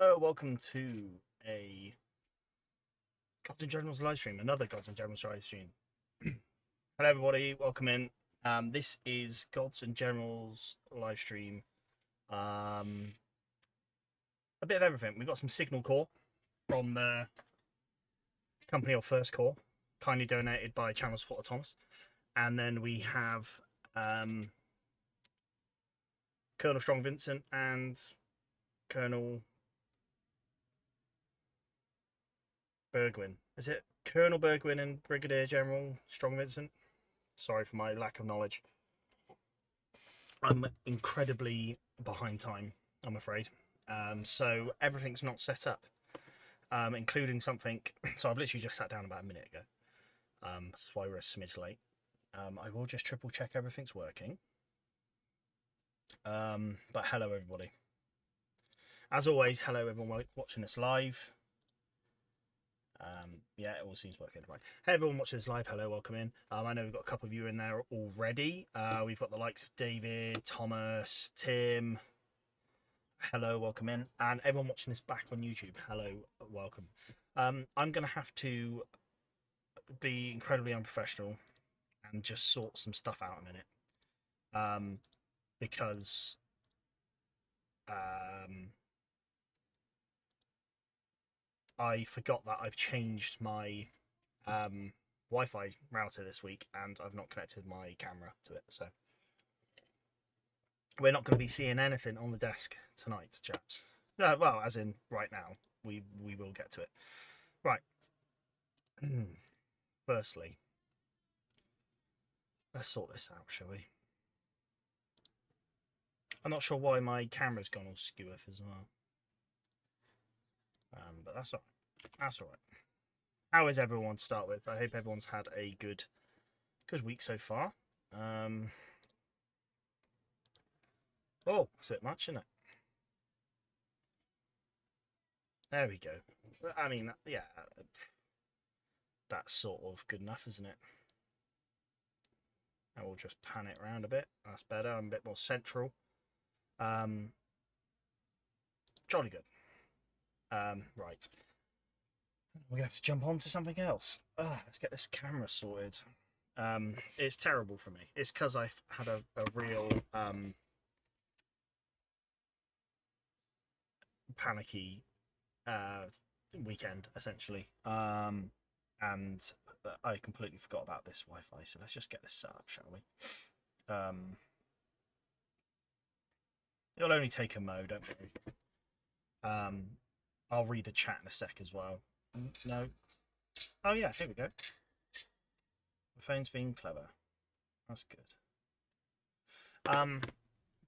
Hello, welcome to a Gods and Generals live stream, another Gods and Generals live stream. Hello, everybody, welcome in. This is Gods and Generals live stream. A bit of everything. We've got some Signal Core from the company of First Core, kindly donated by channel supporter Thomas. And then we have Colonel Strong Vincent and Colonel Burgwyn. Is it Colonel Burgwyn and Brigadier General Strong Vincent? Sorry for my lack of knowledge. I'm incredibly behind time, I'm afraid. So everything's not set up, including something. So I've literally just sat down about a minute ago. That's why we're a smidge late. I will just triple check everything's working. But hello, everybody. As always, hello, everyone watching this live. Yeah, it all seems working right. Hey, everyone watching this live, hello, welcome in. I know we've got a couple of you in there already. We've got the likes of David, Thomas, Tim. Hello, welcome in. And everyone watching this back on YouTube, hello, welcome. I'm going to have to be incredibly unprofessional and just sort some stuff out a minute. Because I forgot that I've changed my Wi-Fi router this week, and I've not connected my camera to it. So we're not going to be seeing anything on the desk tonight, chaps. No, well, as in right now, we will get to it. Right. Firstly, let's sort this out, shall we? I'm not sure why my camera's gone all skew as well. But that's all right. That's all right. How is everyone to start with? I hope everyone's had a good week so far. Oh, it's a bit much, isn't it? There we go. I mean, yeah, that's sort of good enough, isn't it? I will just pan it around a bit. That's better. I'm a bit more central. Jolly good. Right. We're gonna have to jump on to something else. Let's get this camera sorted. It's terrible for me. It's because I've had a real panicky weekend, essentially. And I completely forgot about this Wi-Fi. So let's just get this set up, shall we? It'll only take a mo, don't worry. I'll read the chat in a sec as well. No. Oh yeah, here we go. The phone's being clever. That's good.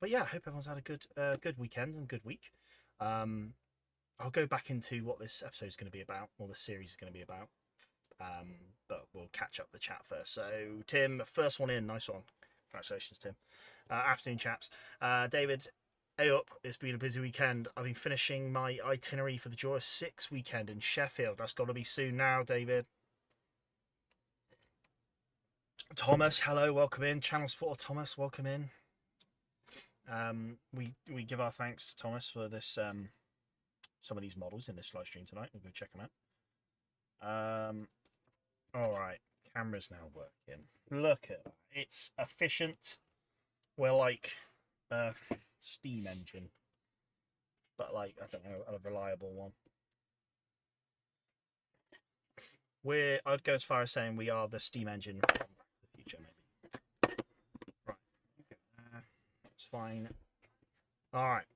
But yeah, I hope everyone's had a good weekend and good week. I'll go back into what this episode is going to be about, or this series is going to be about. But we'll catch up the chat first. So Tim, first one in, nice one. Congratulations, Tim. Afternoon, chaps. David. Hey up, it's been a busy weekend. I've been finishing my itinerary for the Joy of Six weekend in Sheffield. That's got to be soon now, David. Thomas, hello, welcome in. Channel supporter Thomas, welcome in. We give our thanks to Thomas for this some of these models in this live stream tonight. We'll go check them out. Alright, camera's now working. Look at that. It's efficient. We're like steam engine, but like, I don't know, a reliable one. I'd go as far as saying we are the steam engine from Back to the Future, maybe. Right, that's fine. All right.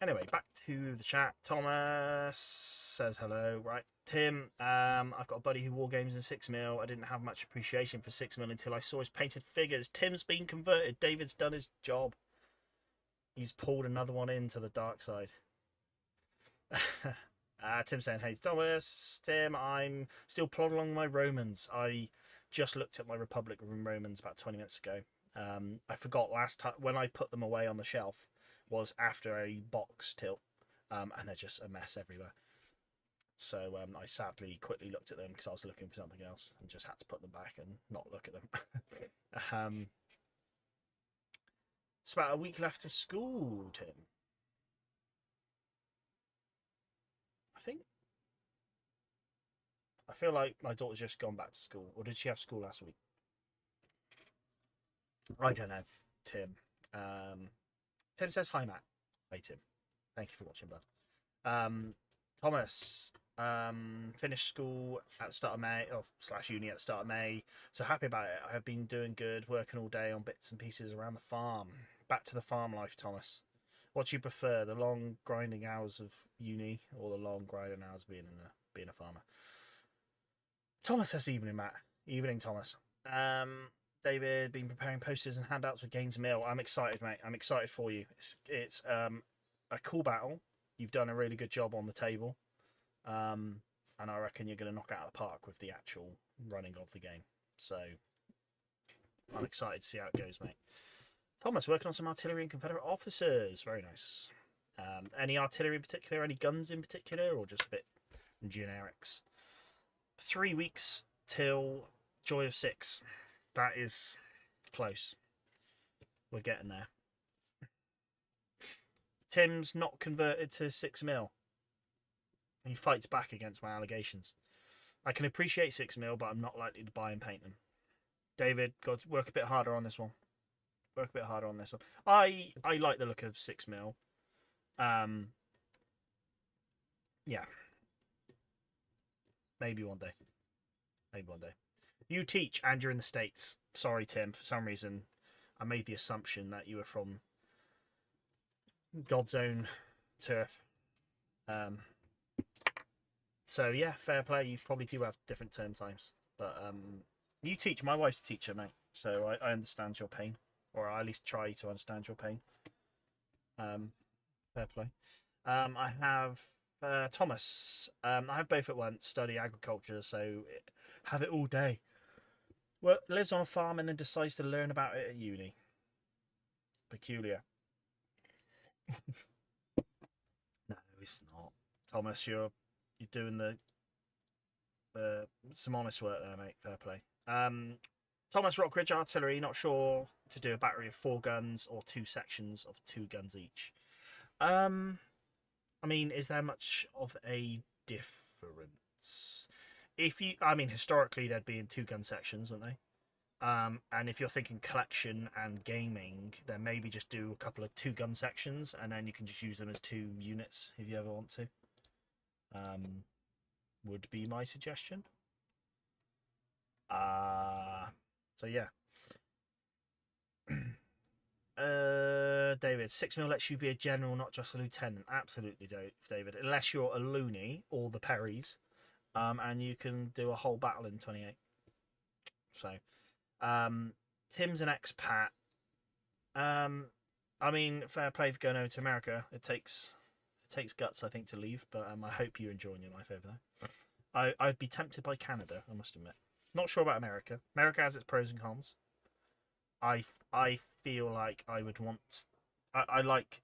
Anyway, back to the chat. Thomas says hello. Right, Tim. I've got a buddy who wargames in 6mm. I didn't have much appreciation for 6mm until I saw his painted figures. Tim's been converted. David's done his job. He's pulled another one into the dark side. Tim saying, hey, Thomas, Tim, I'm still plodding along my Romans. I just looked at my Republic Romans about 20 minutes ago. I forgot last time when I put them away on the shelf was after a box tilt, and they're just a mess everywhere. So I sadly quickly looked at them because I was looking for something else and just had to put them back and not look at them. It's about a week left of school, Tim. I feel like my daughter's just gone back to school, or did she have school last week? I don't know. Tim. Tim says hi, Matt. Hey, Tim. Thank you for watching, bud. Thomas finished school at the start of May, or / uni at the start of May. So happy about it. I've been doing good, working all day on bits and pieces around the farm. Back to the farm life, Thomas. What do you prefer, the long grinding hours of uni or the long grinding hours being a farmer? Thomas says evening, Matt. Evening, Thomas. David, been preparing posters and handouts for Gaines Mill. I'm excited, mate. I'm excited for you. It's a cool battle. You've done a really good job on the table. And I reckon you're going to knock it out of the park with the actual running of the game. So I'm excited to see how it goes, mate. Thomas, working on some artillery and Confederate officers. Very nice. Any artillery in particular? Any guns in particular? Or just a bit generics? 3 weeks till Joy of 6. That is close. We're getting there. Tim's not converted to 6mm. He fights back against my allegations. I can appreciate 6mm, but I'm not likely to buy and paint them. David, got to work a bit harder on this one. Work a bit harder on this one. I like the look of 6mm. Yeah. Maybe one day. Maybe one day. You teach and you're in the States. Sorry, Tim. For some reason, I made the assumption that you were from God's own turf. So, yeah, fair play. You probably do have different term times. But you teach. My wife's a teacher, mate. So I understand your pain. Or I at least try to understand your pain. Fair play. I have Thomas. I have both at once. Study agriculture, so have it all day. Well, lives on a farm and then decides to learn about it at uni. Peculiar. No, it's not. Thomas, you're doing the some honest work there, mate. Fair play. Thomas, Rockridge Artillery, not sure to do a battery of 4 guns or 2 sections of 2 guns each. I mean, is there much of a difference? Historically, they'd be in 2 gun sections, wouldn't they? And if you're thinking collection and gaming, then maybe just do a couple of 2 gun sections, and then you can just use them as 2 units if you ever want to. Would be my suggestion. So yeah. David, 6mm lets you be a general, not just a lieutenant. Absolutely, David. Unless you're a loony or the Perrys, and you can do a whole battle in 28. So, Tim's an expat. I mean, fair play for going over to America. It takes guts, I think, to leave. But I hope you're enjoying your life over there. I'd be tempted by Canada, I must admit. Not sure about America. America has its pros and cons. I feel like I would want. I like.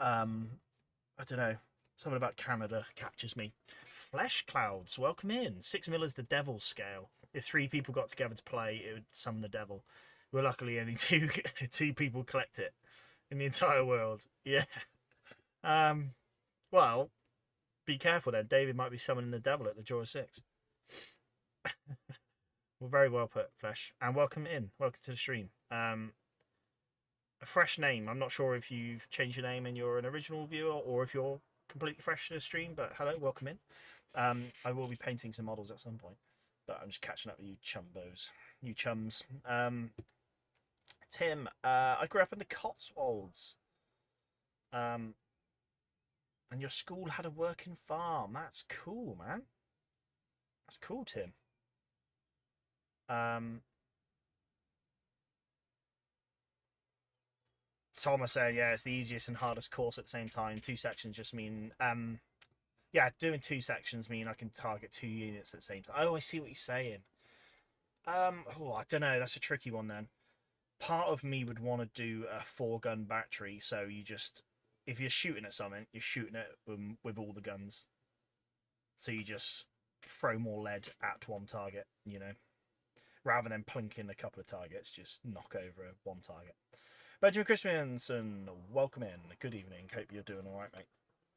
I don't know. Something about Canada captures me. Flesh Clouds, welcome in. 6mm is the devil's scale. If 3 people got together to play, it would summon the devil. Well, luckily, only two people collect it in the entire world. Yeah. Well, be careful then. David might be summoning the devil at the Joy of 6. Well, very well put, Flesh. And welcome in. Welcome to the stream. A fresh name. I'm not sure if you've changed your name and you're an original viewer or if you're completely fresh to the stream, but hello, welcome in. I will be painting some models at some point, but I'm just catching up with you chumbos. You chums. Tim, I grew up in the Cotswolds. And your school had a working farm. That's cool, man. That's cool, Tim. Thomas said, yeah, it's the easiest and hardest course at the same time. 2 sections just mean, yeah, doing 2 sections mean I can target 2 units at the same time. Oh, I see what he's saying. Oh, I don't know. That's a tricky one then. Part of me would want to do a 4-gun battery, so you just, if you're shooting at something, you're shooting it with all the guns. So you just throw more lead at one target, you know. Rather than plinking a couple of targets, just knock over one target. Benjamin Christiansen, welcome in. Good evening. Hope you're doing all right, mate.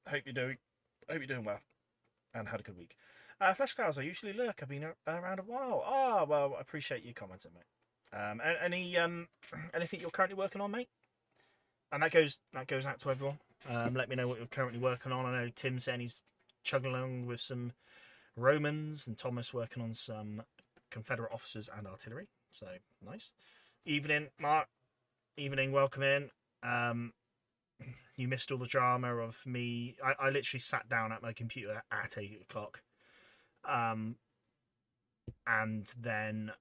Hope you're I hope you're doing well and had a good week. Flesh Clouds, I usually lurk. I've been around a while. Oh, well, I appreciate you commenting, mate. Anything you're currently working on, mate? And that goes out to everyone. Let me know what you're currently working on. I know Tim saying he's chugging along with some Romans, and Thomas working on some Confederate officers and artillery. So nice. Evening, Mark. Evening, welcome in. You missed all the drama of me. I literally sat down at my computer at 8 o'clock. And then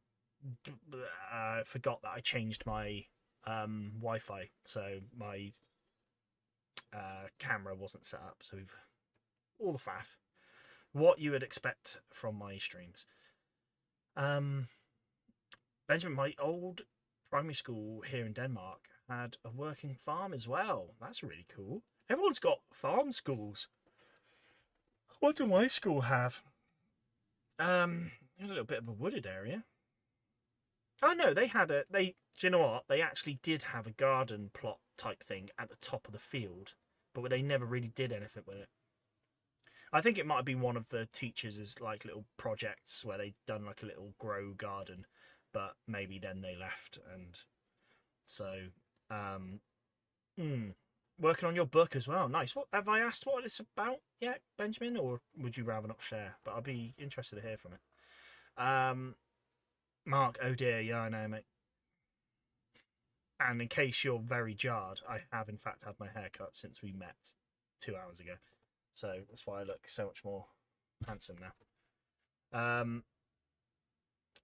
forgot that I changed my Wi-Fi, so my camera wasn't set up. So all the faff. What you would expect from my streams. Benjamin, my old primary school here in Denmark had a working farm as well. That's really cool. Everyone's got farm schools. What do my school have? A little bit of a wooded area. Oh no, they had do you know what? They actually did have a garden plot type thing at the top of the field, but they never really did anything with it. I think it might have been one of the teachers' like little projects where they'd done like a little grow garden, but maybe then they left, and so working on your book as well. Nice. What have I asked what it's about yet, Benjamin, or would you rather not share? But I'd be interested to hear from it. Mark, oh dear, yeah, I know, mate. And in case you're very jarred, I have in fact had my hair cut since we met 2 hours ago. So that's why I look so much more handsome now.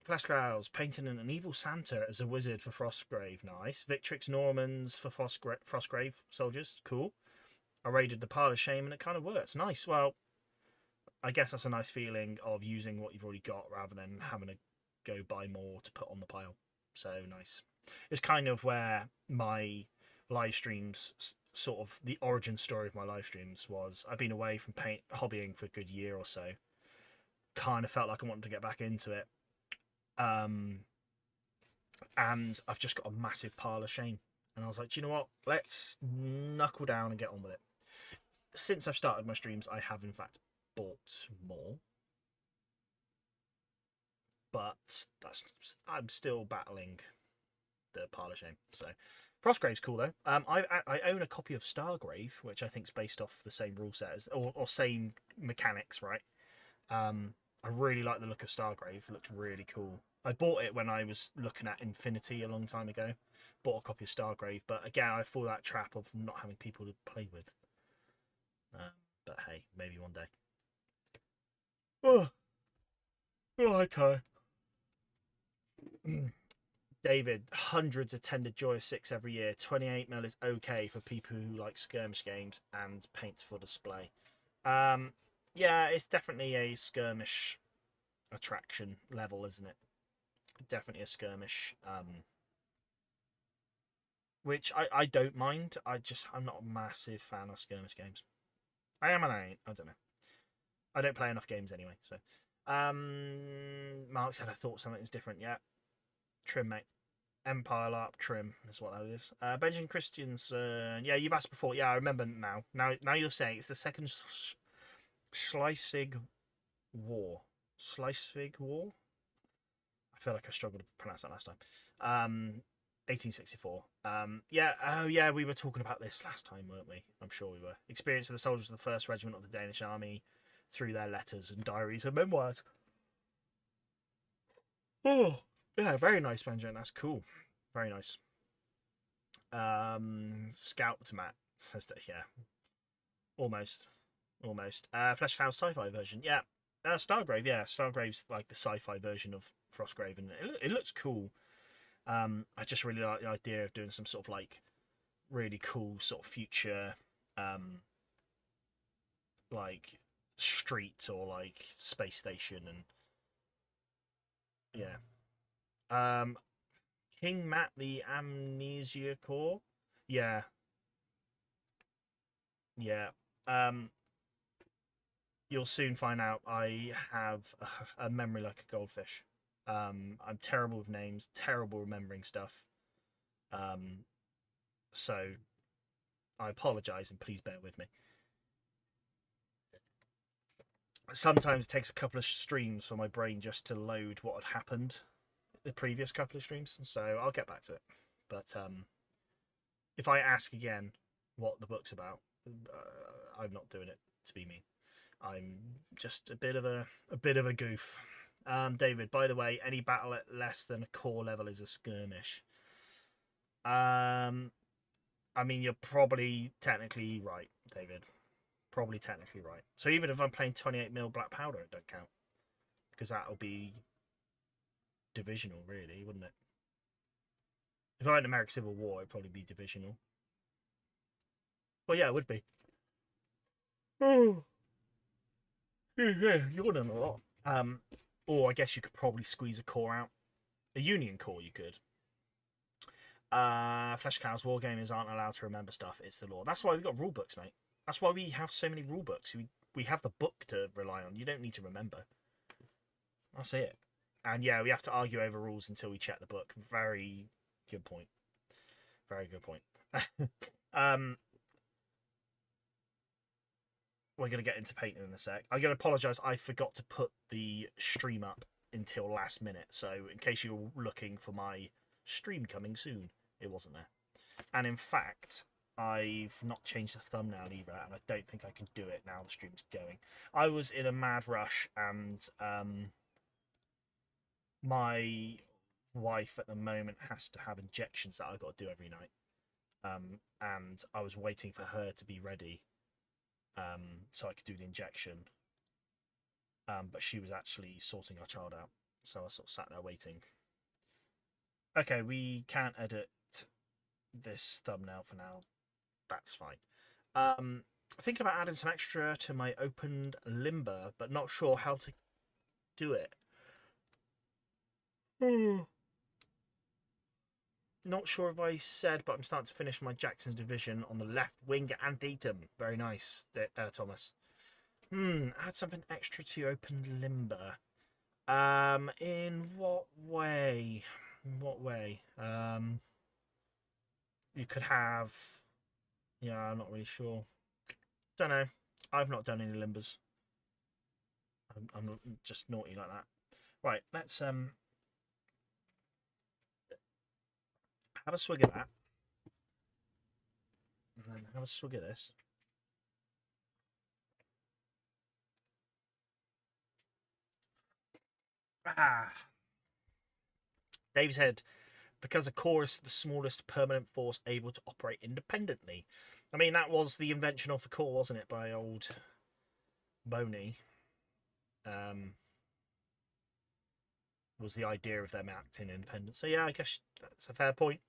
Flash Clouds, painting an evil Santa as a wizard for Frostgrave. Nice. Victrix Normans for Frostgrave soldiers. Cool. I raided the pile of shame and it kind of works. Nice. Well, I guess that's a nice feeling of using what you've already got rather than having to go buy more to put on the pile. So nice. It's kind of where my live streams, sort of the origin story of my live streams was, I've been away from hobbying for a good year or so. Kind of felt like I wanted to get back into it. And I've just got a massive pile of shame. And I was like, do you know what? Let's knuckle down and get on with it. Since I've started my streams, I have in fact bought more. But I'm still battling the pile of shame. So Frostgrave's cool though. I own a copy of Stargrave, which I think is based off the same rule set as, or same mechanics, right? I really like the look of Stargrave. It looks really cool. I bought it when I was looking at Infinity a long time ago. Bought a copy of Stargrave, but again, I fall that trap of not having people to play with. But hey, maybe one day. Okay. David, hundreds attended Joyous 6 every year. 28 mil is okay for people who like skirmish games and paint for display. Yeah, it's definitely a skirmish attraction level, isn't it? Definitely a skirmish. Which I don't mind. I'm not a massive fan of skirmish games. I am and I ain't. I don't know. I don't play enough games anyway. So, Mark said I thought something was different. Yeah, trim, mate. Empire LARP trim is what that is. Benjamin Christiansen. Yeah, you've asked before. Yeah, I remember now. Now you're saying it's the second Schleswig War. Schleswig War? I feel like I struggled to pronounce that last time. 1864. Yeah, oh yeah, we were talking about this last time, weren't we? I'm sure we were. Experience of the soldiers of the 1st Regiment of the Danish Army through their letters and diaries and memoirs. Oh, yeah, very nice, Benjamin. That's cool. Very nice. Scout Matt says that, yeah. Almost. Flesh Cloud sci-fi version. Yeah. Stargrave, yeah. Stargrave's like the sci-fi version of Frostgrave, and it looks cool. I just really like the idea of doing some sort of like really cool sort of future like street or like space station, and yeah. King Matt the Amnesia Core. Yeah. You'll soon find out I have a memory like a goldfish. I'm terrible with names, terrible remembering stuff. So I apologise and please bear with me. sometimes it takes a couple of streams for my brain just to load what had happened the previous couple of streams. So I'll get back to it. But if I ask again what the book's about, I'm not doing it to be mean. I'm just a bit of a goof. David, by the way, any battle at less than a core level is a skirmish. I mean, you're probably technically right, David. Probably technically right. So even if I'm playing 28mm black powder, it don't count. Because that'll be divisional, really, wouldn't it? If I went American Civil War, it'd probably be divisional. Well, yeah, it would be. Oh. Yeah, yawning a lot. Or I guess you could probably squeeze a core out. A Union core, you could. Flesh Cows wargamers aren't allowed to remember stuff. It's the law. That's why we've got rule books, mate. That's why we have so many rule books. We have the book to rely on. You don't need to remember. That's it. And yeah, we have to argue over rules until we check the book. Very good point. Very good point. We're going to get into painting in a sec. I'm going to apologise. I forgot to put the stream up until last minute. So in case you were looking for my stream coming soon, it wasn't there. And in fact, I've not changed the thumbnail either, and I don't think I can do it now the stream's going. I was in a mad rush, and my wife at the moment has to have injections that I've got to do every night. And I was waiting for her to be ready so I could do the injection. But she was actually sorting our child out, so I sort of sat there waiting. Okay, we can't edit this thumbnail for now. That's fine. Thinking about adding some extra to my opened limber, but not sure how to do it. Not sure if I said, but I'm starting to finish my Jackson's division on the left wing and datum. Very nice, Thomas. Add something extra to your open limber. In what way? In what way? You could have... Yeah, I'm not really sure. Don't know. I've not done any limbers. I'm just naughty like that. Right, let's have a swig of that. And then have a swig of this. Dave said, because a core is the smallest permanent force able to operate independently. I mean, that was the invention of the core, wasn't it, by old Boney? Was the idea of them acting independent. So yeah, I guess that's a fair point.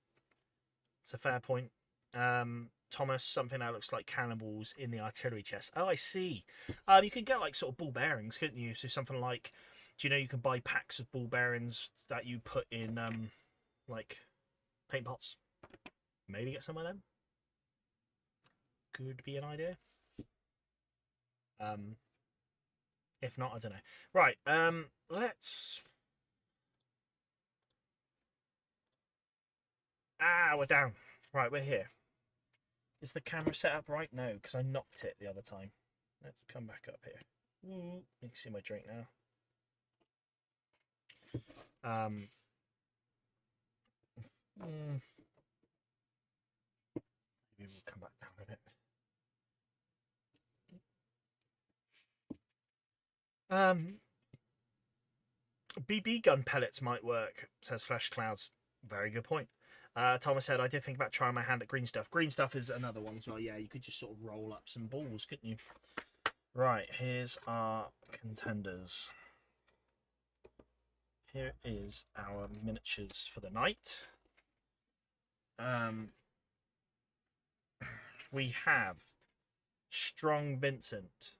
It's a fair point. Thomas, something that looks like cannibals in the artillery chest. Oh, I see. You could get like sort of ball bearings, couldn't you? So something like, do you know you can buy packs of ball bearings that you put in like paint pots? Maybe get some of them. Could be an idea. If not, I don't know. Right, let's... we're down. Right, we're here. Is the camera set up right? No, because I knocked it the other time. Let's come back up here. You can see my drink now. Maybe we'll come back down a bit. BB gun pellets might work, says Flesh Clouds. Very good point. Thomas said, I did think about trying my hand at green stuff. Green stuff is another one as well. Yeah, you could just sort of roll up some balls, couldn't you? Right, here's our contenders. Here is our miniatures for the night. We have Strong Vincent.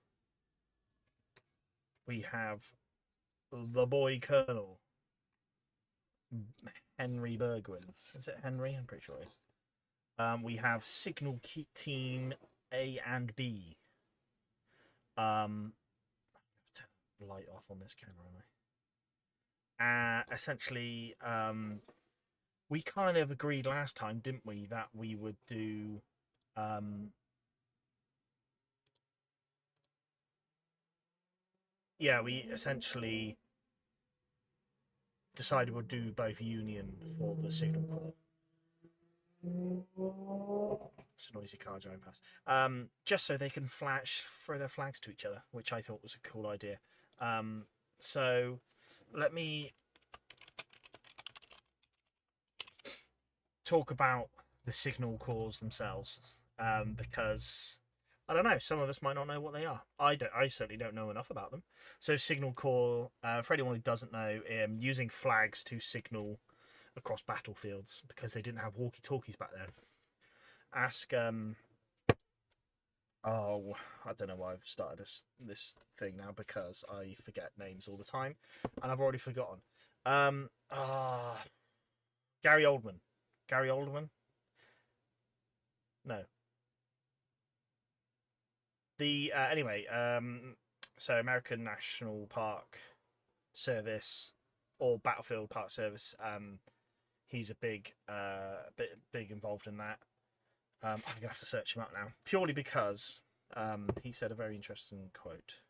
We have the boy Colonel. Henry Burgwyn. Is it Henry? I'm pretty sure it is. We have Signal Team A and B. I have to turn the light off on this camera, am I? Essentially, we kind of agreed last time, didn't we, that we would do yeah, we essentially decided we'll do both Union for the Signal Corps. It's a noisy car driving past. Just so they can throw their flags to each other, which I thought was a cool idea. So let me talk about the Signal Corps themselves, because I don't know, some of us might not know what they are. I certainly don't know enough about them. So Signal Corps, for anyone who doesn't know, using flags to signal across battlefields, because they didn't have walkie-talkies back then. Ask oh, I don't know why I've started this thing now, because I forget names all the time, and I've already forgotten. Gary Oldman. Gary Oldman? No. The anyway, so American National Park Service or Battlefield Park Service. He's a big involved in that. I'm gonna have to search him up now, purely because he said a very interesting quote.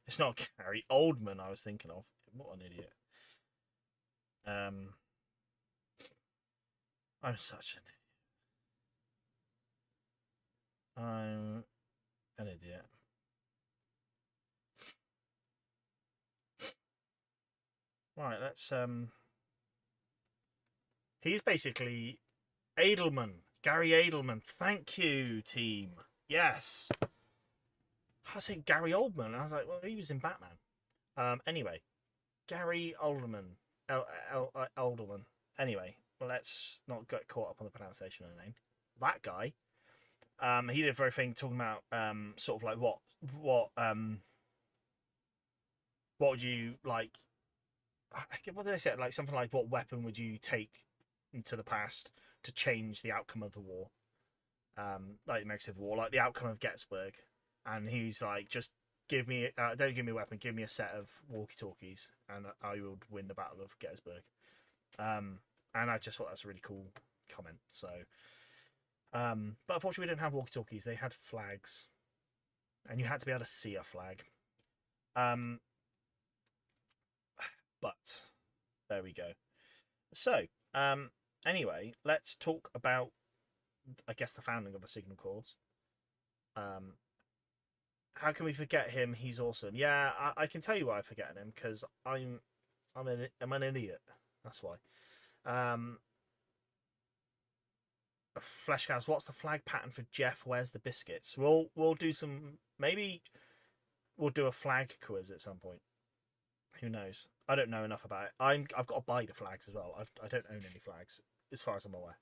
It's not Gary Oldman I was thinking of. What an idiot. I'm such an idiot. I'm an idiot. Right, let's he's basically Edelman. Gary Edelman. Thank you, team. Yes. I was saying Gary Oldman. I was like, well, he was in Batman. Anyway, Gary Oldman. Alderman. Anyway, well, let's not get caught up on the pronunciation of the name. That guy. He did a very thing talking about sort of like what would you like? What did they say? Like something like, what weapon would you take into the past to change the outcome of the war? Like the American Civil War, like the outcome of Gettysburg. And he's like, just don't give me a weapon, give me a set of walkie-talkies, and I would win the Battle of Gettysburg. And I just thought that's a really cool comment. So, but unfortunately, we didn't have walkie-talkies. They had flags, and you had to be able to see a flag. But there we go. So, anyway, let's talk about, I guess, the founding of the Signal Corps. How can we forget him? He's awesome. Yeah, I can tell you why I'm forgetting him, because I'm an idiot. That's why. Fleshcast, what's the flag pattern for Jeff? Where's the biscuits? We'll do some. Maybe we'll do a flag quiz at some point. Who knows? I don't know enough about it. I've got to buy the flags as well. I don't own any flags, as far as I'm aware.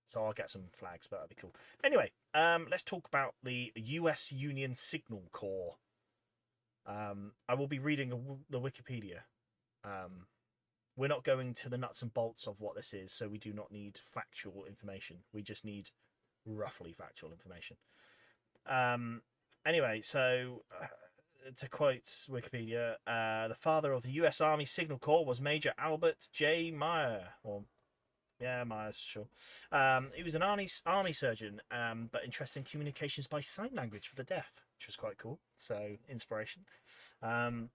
So I'll get some flags, but that'd be cool. Anyway, let's talk about the U.S. Union Signal Corps. I will be reading the Wikipedia. We're not going to the nuts and bolts of what this is, so we do not need factual information. We just need roughly factual information. Anyway, so to quote Wikipedia, the father of the U.S. Army Signal Corps was Major Albert J. Meyer, yeah, Myers, sure. He was an army surgeon, but interested in communications by sign language for the deaf, which was quite cool. So, inspiration. And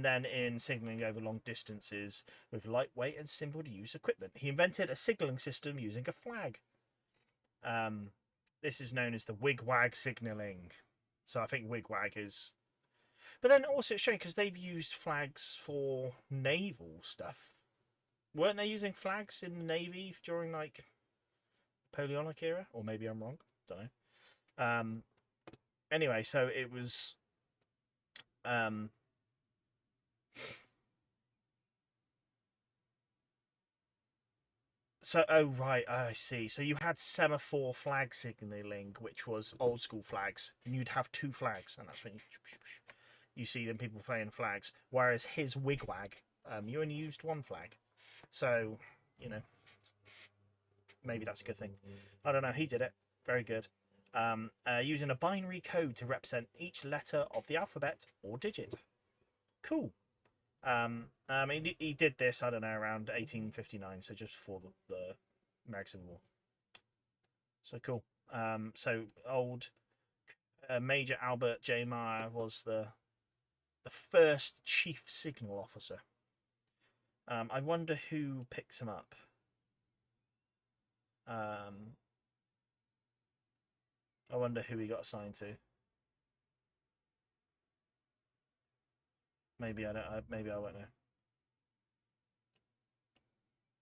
then in signalling over long distances with lightweight and simple to use equipment, he invented a signalling system using a flag. This is known as the wig-wag signalling. So I think wig-wag is... But then also it's showing, because they've used flags for naval stuff. Weren't they using flags in the Navy during, like, Napoleonic era? Or maybe I'm wrong. Don't know. Anyway, so it was... So, oh, right, I see. So you had semaphore flag signalling, which was old school flags, and you'd have two flags, and that's when you see them people playing flags. Whereas his wigwag, you only used one flag. So, you know, maybe that's a good thing. I don't know. He did it. Very good. Using a binary code to represent each letter of the alphabet or digit. Cool. He did this, I don't know, around 1859, so just before the American Civil War. So cool. So old Major Albert J. Meyer was the first chief signal officer. I wonder who picks him up. I wonder who he got assigned to. Maybe I don't. Maybe I won't know.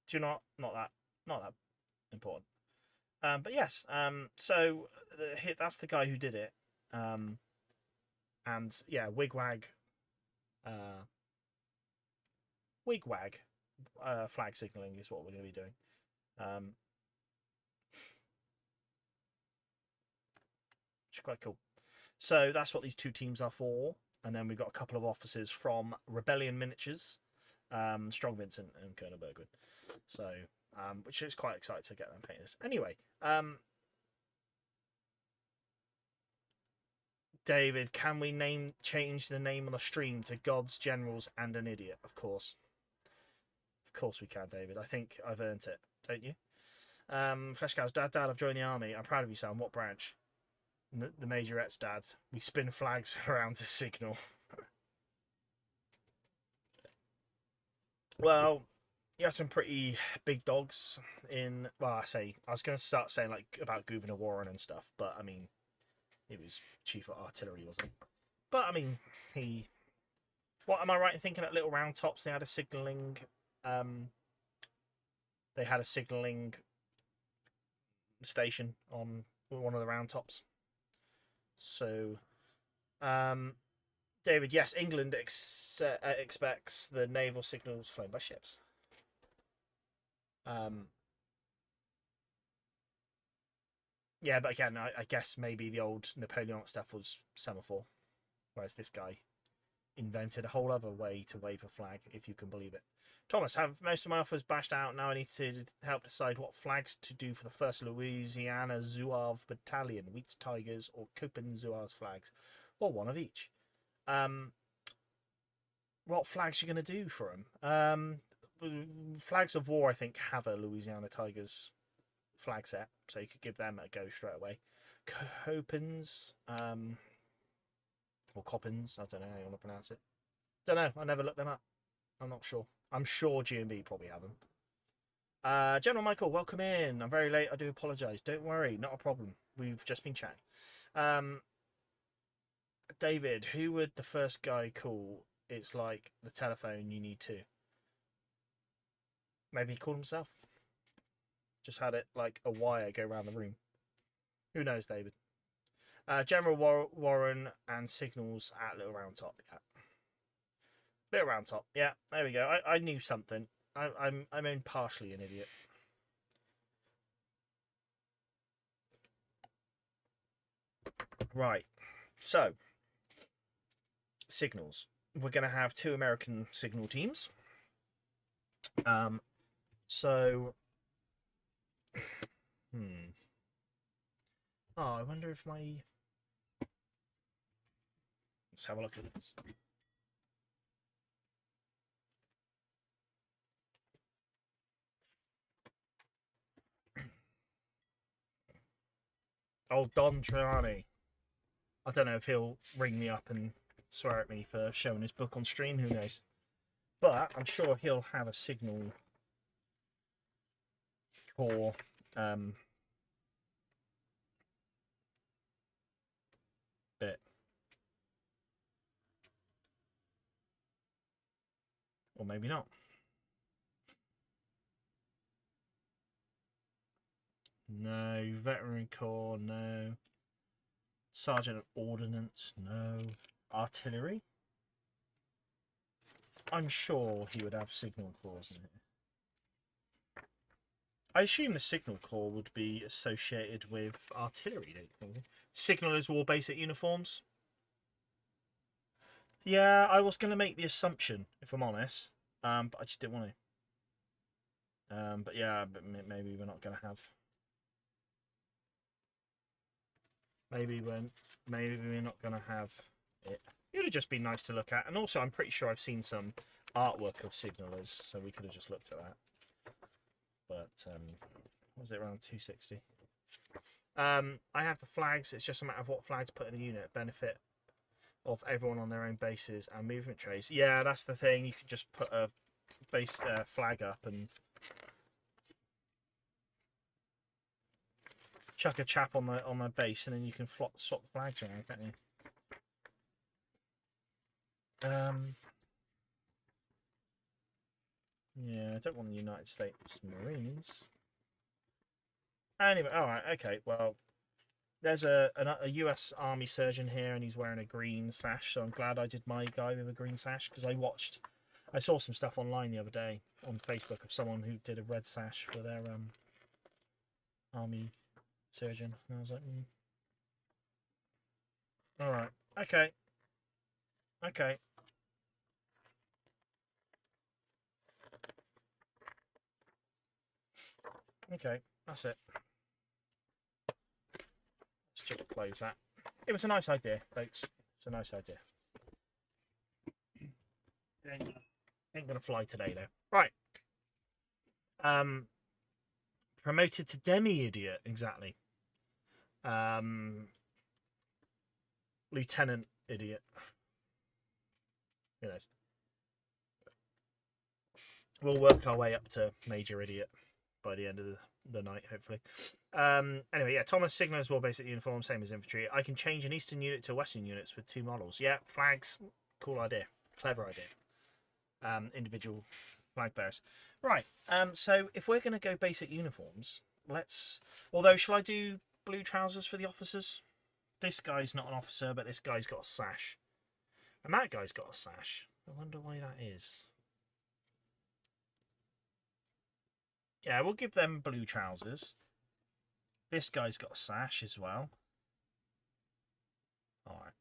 Do you not? Not that important. But yes. So that's the guy who did it. And yeah, wigwag flag signaling is what we're going to be doing. Which is quite cool. So that's what these two teams are for. And then we've got a couple of officers from Rebellion Miniatures, Strong Vincent and Colonel Burgwyn. So, which is quite exciting to get them painted. Anyway, David, can we change the name on the stream to Gods, Generals, and an Idiot? Of course. Of course we can, David. I think I've earned it, don't you? Flesh Cows, Dad, I've joined the army. I'm proud of you, son. What branch? The Majorette's dad. We spin flags around to signal. Well, you have some pretty big dogs in. Well, I was going to start saying like about Gouverneur Warren and stuff, but I mean, he was chief of artillery, wasn't he? But I mean, he. What am I right in thinking? At Little Round Tops, they had a signalling. They had a signalling station on one of the Round Tops. So, David, yes, England expects the naval signals flown by ships. Yeah, but again, I guess maybe the old Napoleonic stuff was semaphore, whereas this guy invented a whole other way to wave a flag, if you can believe it. Thomas, have most of my offers bashed out. Now I need to help decide what flags to do for the 1st Louisiana Zouave Battalion, Wheats Tigers or Copen Zouaves flags, or one of each. What flags are you going to do for them? Flags of War, I think, have a Louisiana Tigers flag set, so you could give them a go straight away. Copens, or Coppens, I don't know how you want to pronounce it. Don't know, I never looked them up. I'm not sure. I'm sure G&B probably have them. General Michael, welcome in. I'm very late. I do apologise. Don't worry, not a problem. We've just been chatting. David, who would the first guy call? It's like the telephone, you need two. Maybe he called himself. Just had it like a wire go around the room. Who knows, David? General Warren and signals at Little Round Top. Yeah. Little Round Top. Yeah, there we go. I knew something. I'm partially an idiot. Right. So, signals. We're going to have 2 American signal teams. So, oh, I wonder if my. Let's have a look at this. Oh, Don Triani. I don't know if he'll ring me up and swear at me for showing his book on stream. Who knows? But I'm sure he'll have a signal for bit. Or maybe not. No. Veteran Corps, no. Sergeant of Ordnance, no. Artillery? I'm sure he would have Signal Corps in it. I assume the Signal Corps would be associated with artillery, don't you think? Signalers wore basic uniforms? Yeah, I was going to make the assumption, if I'm honest, but I just didn't want to. But yeah, but maybe we're not going to have. Maybe we're not going to have it. It would have just been nice to look at, and also I'm pretty sure I've seen some artwork of signalers, so we could have just looked at that. But was it around 260? I have the flags. It's just a matter of what flags put in the unit. Benefit of everyone on their own bases and movement trays. Yeah, that's the thing. You could just put a base flag up and chuck a chap on the base, and then you can swap the flags around, can't you? Yeah, I don't want the United States Marines. Anyway, all right, okay. Well, there's a US Army surgeon here, and he's wearing a green sash. So I'm glad I did my guy with a green sash, because I saw some stuff online the other day on Facebook of someone who did a red sash for their Army surgeon, and I was like, all right, okay, okay. Okay, that's it. Let's just close that. It was a nice idea, folks. It's a nice idea. Ain't gonna fly today though. Right. Promoted to demi-idiot, exactly. Lieutenant idiot. Who knows? We'll work our way up to major idiot by the end of the night, hopefully. Anyway, yeah, Thomas signals war basic uniform, same as infantry. I can change an eastern unit to western units with 2 models. Yeah, flags, cool idea, clever idea. Individual flag bearers. Right. So if we're going to go basic uniforms, let's. Although, shall I do blue trousers for the officers? This guy's not an officer, but this guy's got a sash, and that guy's got a sash. I wonder why that is. Yeah, we'll give them blue trousers. This guy's got a sash as well. Alright,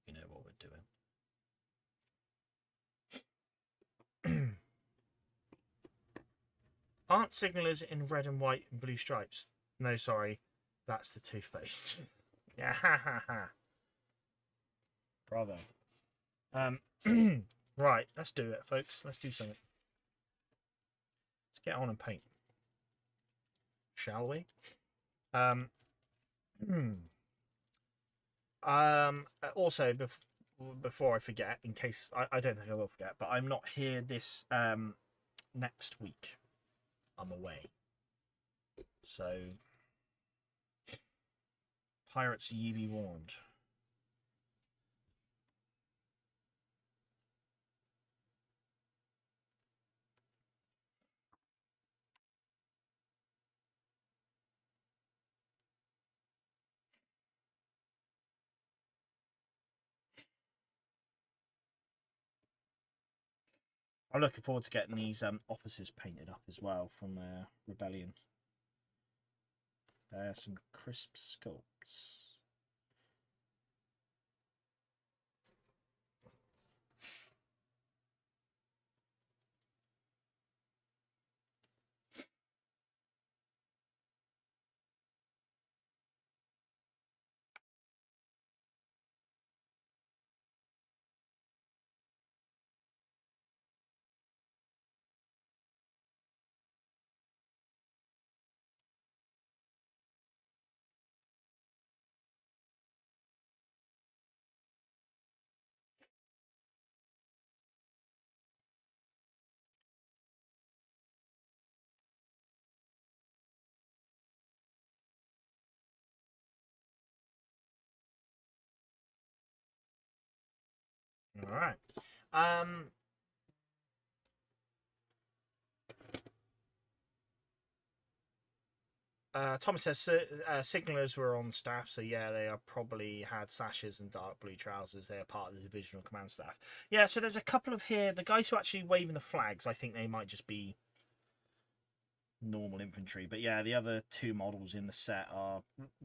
you know what we're doing. Aren't signalers in red and white and blue stripes? No, sorry. That's the toothpaste. Yeah, ha ha ha. Bravo. Right, let's do it, folks. Let's do something. Let's get on and paint. Shall we? Also, before I forget, in case I don't think I will forget, but I'm not here this next week. I'm away. So pirates, ye be warned. I'm looking forward to getting these officers painted up as well from Rebellion. Some crisp sculpts. All right. Thomas says signalers were on staff, so yeah, they are probably had sashes and dark blue trousers. They are part of the divisional command staff. Yeah, so there's a couple of here. The guys who are actually waving the flags, I think they might just be normal infantry. But yeah, the other 2 models in the set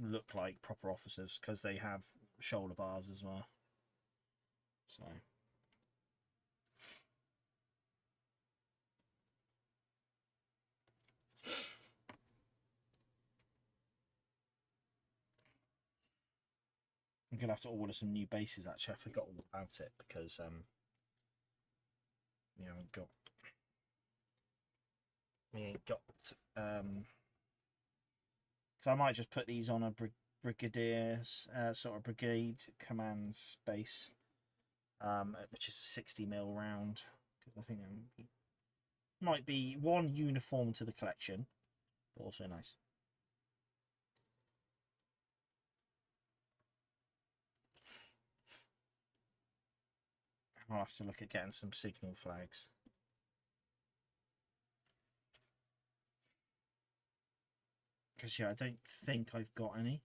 look like proper officers because they have shoulder bars as well. So. I'm gonna have to order some new bases. Actually, I forgot all about it because we haven't got we ain't got So I might just put these on a brigadier's sort of brigade command space, which is a 60mm round, because I think that might be one uniform to the collection, but also nice. I'll have to look at getting some signal flags. Because, yeah, I don't think I've got any.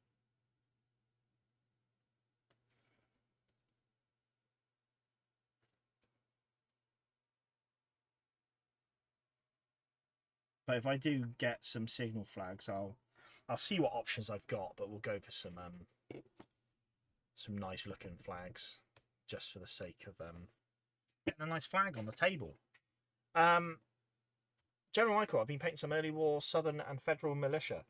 But if I do get some signal flags, I'll see what options I've got, but we'll go for some nice looking flags, just for the sake of getting a nice flag on the table. General Michael, I've been painting some early war Southern and Federal militia.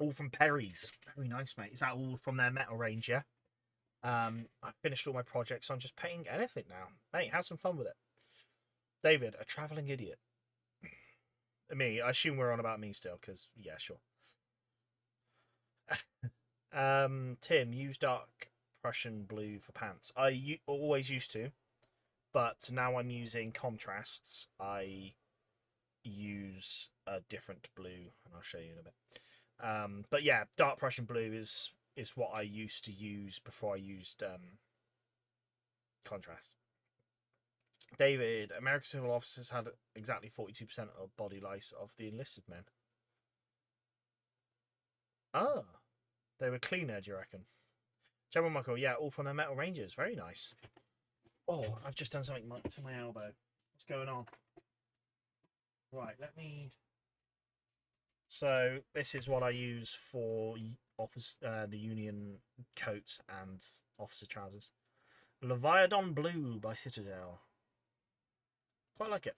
All from Perry's. Very nice, mate. Is that all from their metal range, yeah? I finished all my projects, so I'm just painting anything now. Mate, have some fun with it. David, a travelling idiot. Me, I assume we're on about me still, because, yeah, sure. Tim, use dark Prussian blue for pants. I always used to, but now I'm using contrasts. I use a different blue, and I'll show you in a bit. But yeah, dark Prussian blue is what I used to use before I used contrast. David, American civil officers had exactly 42% of body lice of the enlisted men. Oh, they were cleaner, do you reckon? General Michael, yeah, all from their metal ranges. Very nice. Oh, I've just done something to my elbow. What's going on? Right, let me... So, this is what I use for the Union coats and officer trousers. Leviathan Blue by Citadel. Quite like it.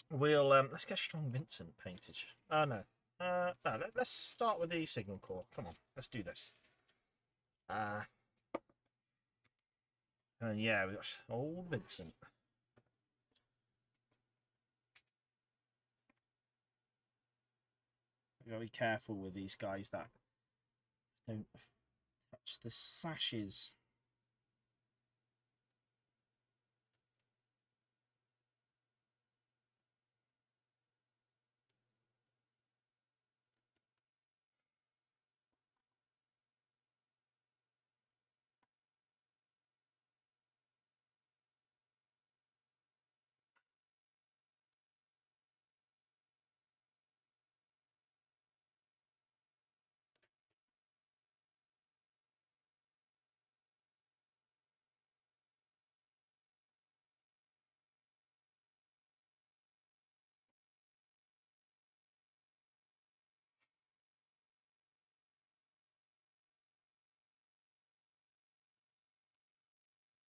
We'll let's get Strong Vincent painted. Oh no. No, let's start with the Signal Corps. Come on, let's do this. And yeah, we got old Vincent. You gotta be careful with these guys that don't touch the sashes.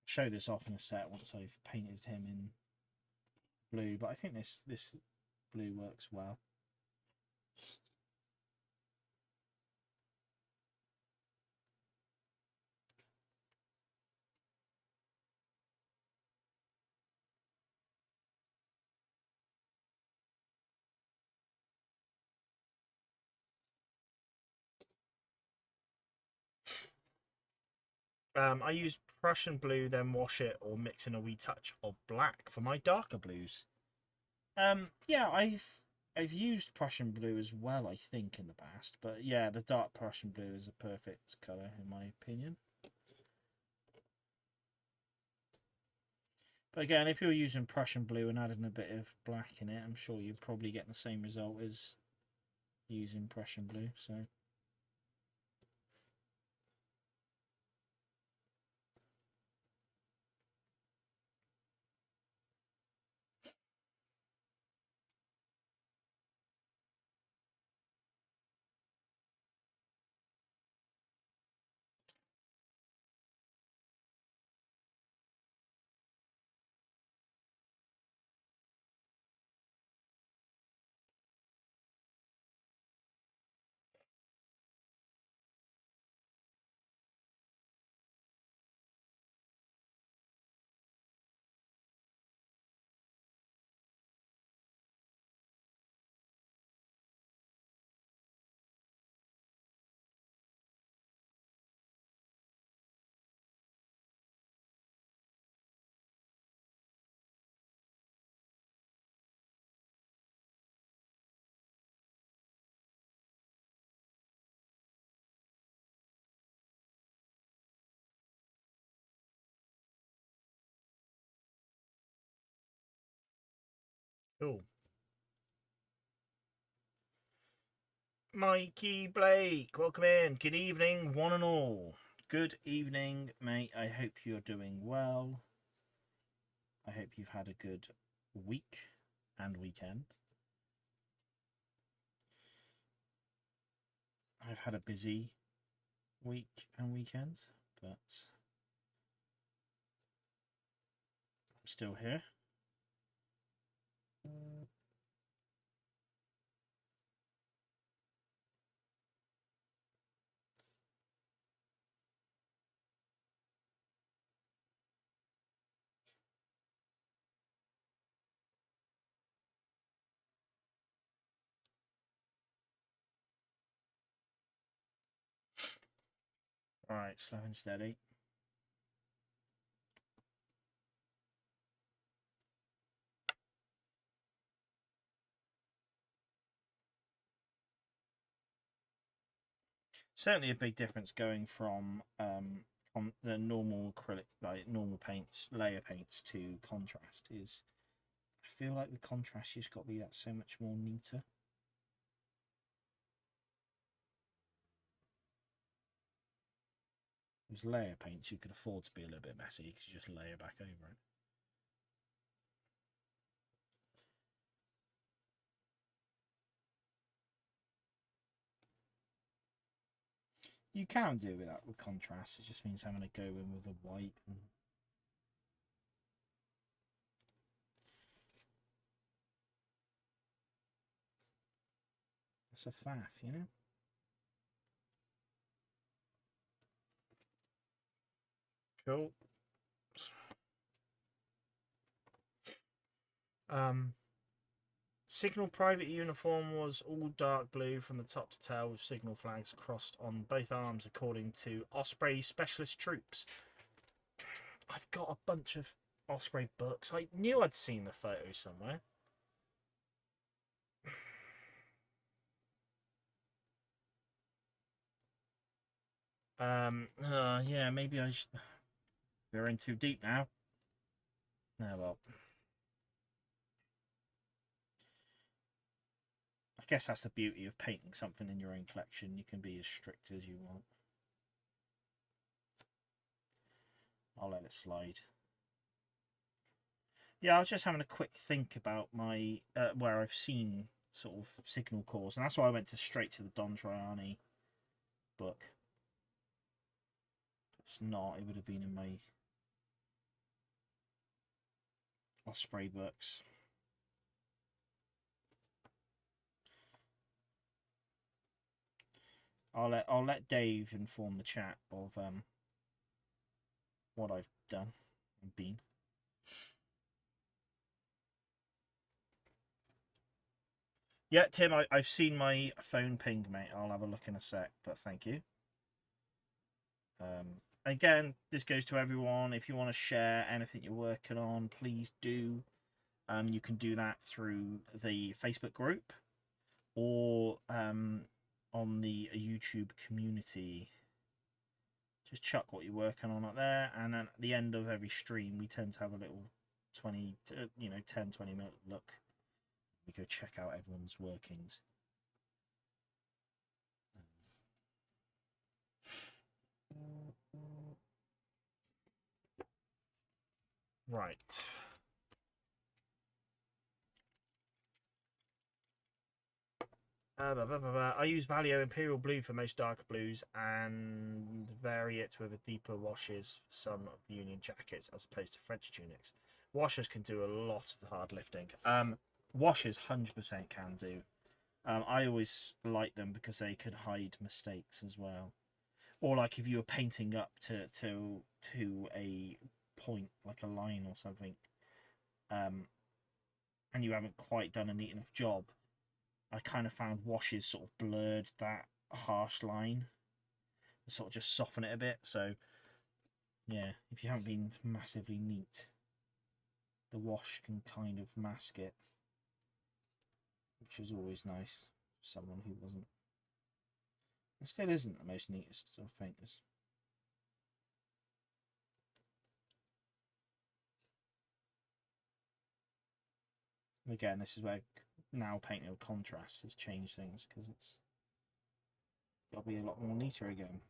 Show this off in a set once I've painted him in blue, but I think this blue works well. I use Prussian blue, then wash it or mix in a wee touch of black for my darker blues. Yeah, I've used Prussian blue as well, I think, in the past, but yeah, the dark Prussian blue is a perfect colour in my opinion. But again, if you're using Prussian blue and adding a bit of black in it, I'm sure you're probably getting the same result as using Prussian blue. So. Cool. Mikey Blake, welcome in. Good evening, one and all. Good evening, mate. I hope you're doing well. I hope you've had a good week and weekend. I've had a busy week and weekend, but I'm still here. All right, slow and steady. Certainly a big difference going from the normal acrylic, like normal paints, layer paints to contrast is, I feel like with contrast you've got to be that so much more neater. With layer paints you could afford to be a little bit messy because you just layer back over it. You can do with that with contrast, it just means having to go in with a white and it's a faff, you know? Cool. Signal private uniform was all dark blue from the top to tail with signal flags crossed on both arms according to Osprey Specialist Troops. I've got a bunch of Osprey books. I knew I'd seen the photo somewhere. Yeah, maybe I should... We're in too deep now. Oh, well. I guess that's the beauty of painting something in your own collection. You can be as strict as you want. I'll let it slide. Yeah, I was just having a quick think about my where I've seen sort of signal corps, and that's why I went straight to the Don Traiani book. It's not. It would have been in my Osprey books. I'll let Dave inform the chat of what I've done and been. Yeah, Tim, I've seen my phone ping, mate. I'll have a look in a sec, but thank you. Again, this goes to everyone. If you want to share anything you're working on, please do. You can do that through the Facebook group or on the YouTube community. Just chuck what you're working on up there, and then at the end of every stream, we tend to have a little 10, 20 minute look. We go check out everyone's workings. Right. I use Valio Imperial Blue for most darker blues and vary it with a deeper washes for some of the Union jackets as opposed to French tunics. Washers can do a lot of the hard lifting. Washers 100% can do. I always like them because they could hide mistakes as well. Or like if you were painting up to a point, like a line or something, and you haven't quite done a neat enough job, I kind of found washes sort of blurred that harsh line and sort of just soften it a bit. So yeah, if you haven't been massively neat, the wash can kind of mask it, which is always nice for someone who wasn't. It still isn't the most neatest of painters. Again, this is where now painting with contrast has changed things, because it's got to be a lot more neater again.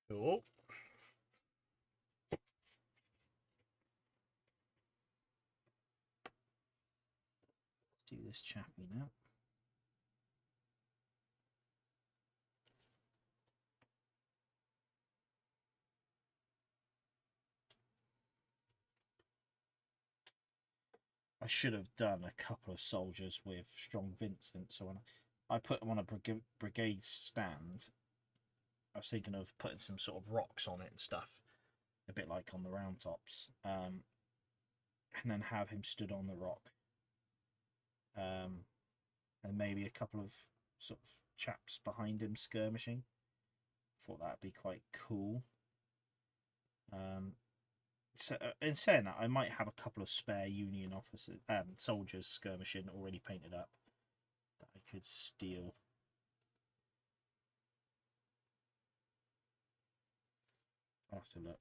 Cool. Let's do this chappy now. I should have done a couple of soldiers with Strong Vincent, so when I put them on a brigade stand, I was thinking of putting some sort of rocks on it and stuff, a bit like on the round tops, and then have him stood on the rock, and maybe a couple of sort of chaps behind him skirmishing. Thought that'd be quite cool. So in saying that, I might have a couple of spare Union officers, soldiers skirmishing already painted up that I could steal. I'll have to look.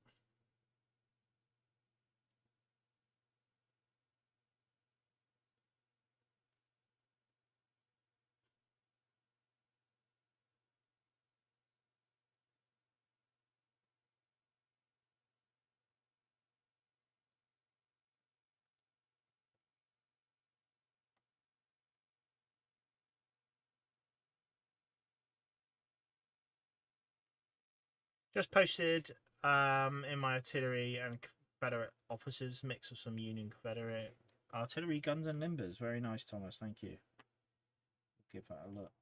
Just posted in my artillery and Confederate officers, mix of some Union Confederate artillery, guns and limbers. Very nice, Thomas. Thank you. Give that a look.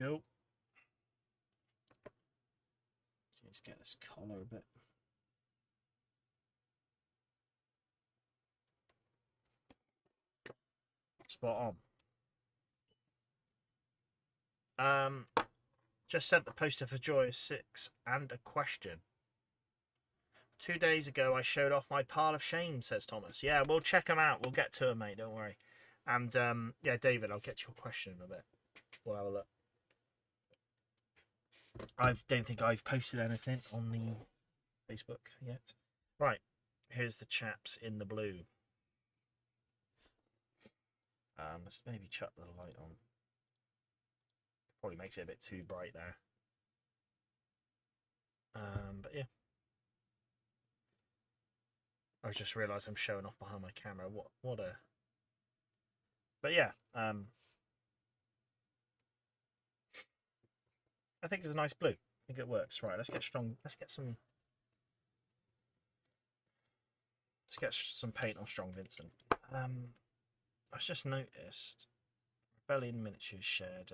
Cool. Let's get this collar a bit. Spot on. Just sent the poster for Joyous 6 and a question. 2 days ago, I showed off my pile of shame, says Thomas. Yeah, we'll check them out. We'll get to them, mate. Don't worry. And yeah, David, I'll get your question in a bit. We'll have a look. I don't think I've posted anything on the Facebook yet. Right, here's the chaps in the blue. Let's maybe chuck the light on. Probably makes it a bit too bright there. But yeah. I just realised I'm showing off behind my camera. What a... But yeah, I think it's a nice blue. I think it works. Right, let's get strong. Let's get some paint on Strong Vincent. I've just noticed Rebellion Miniatures shared.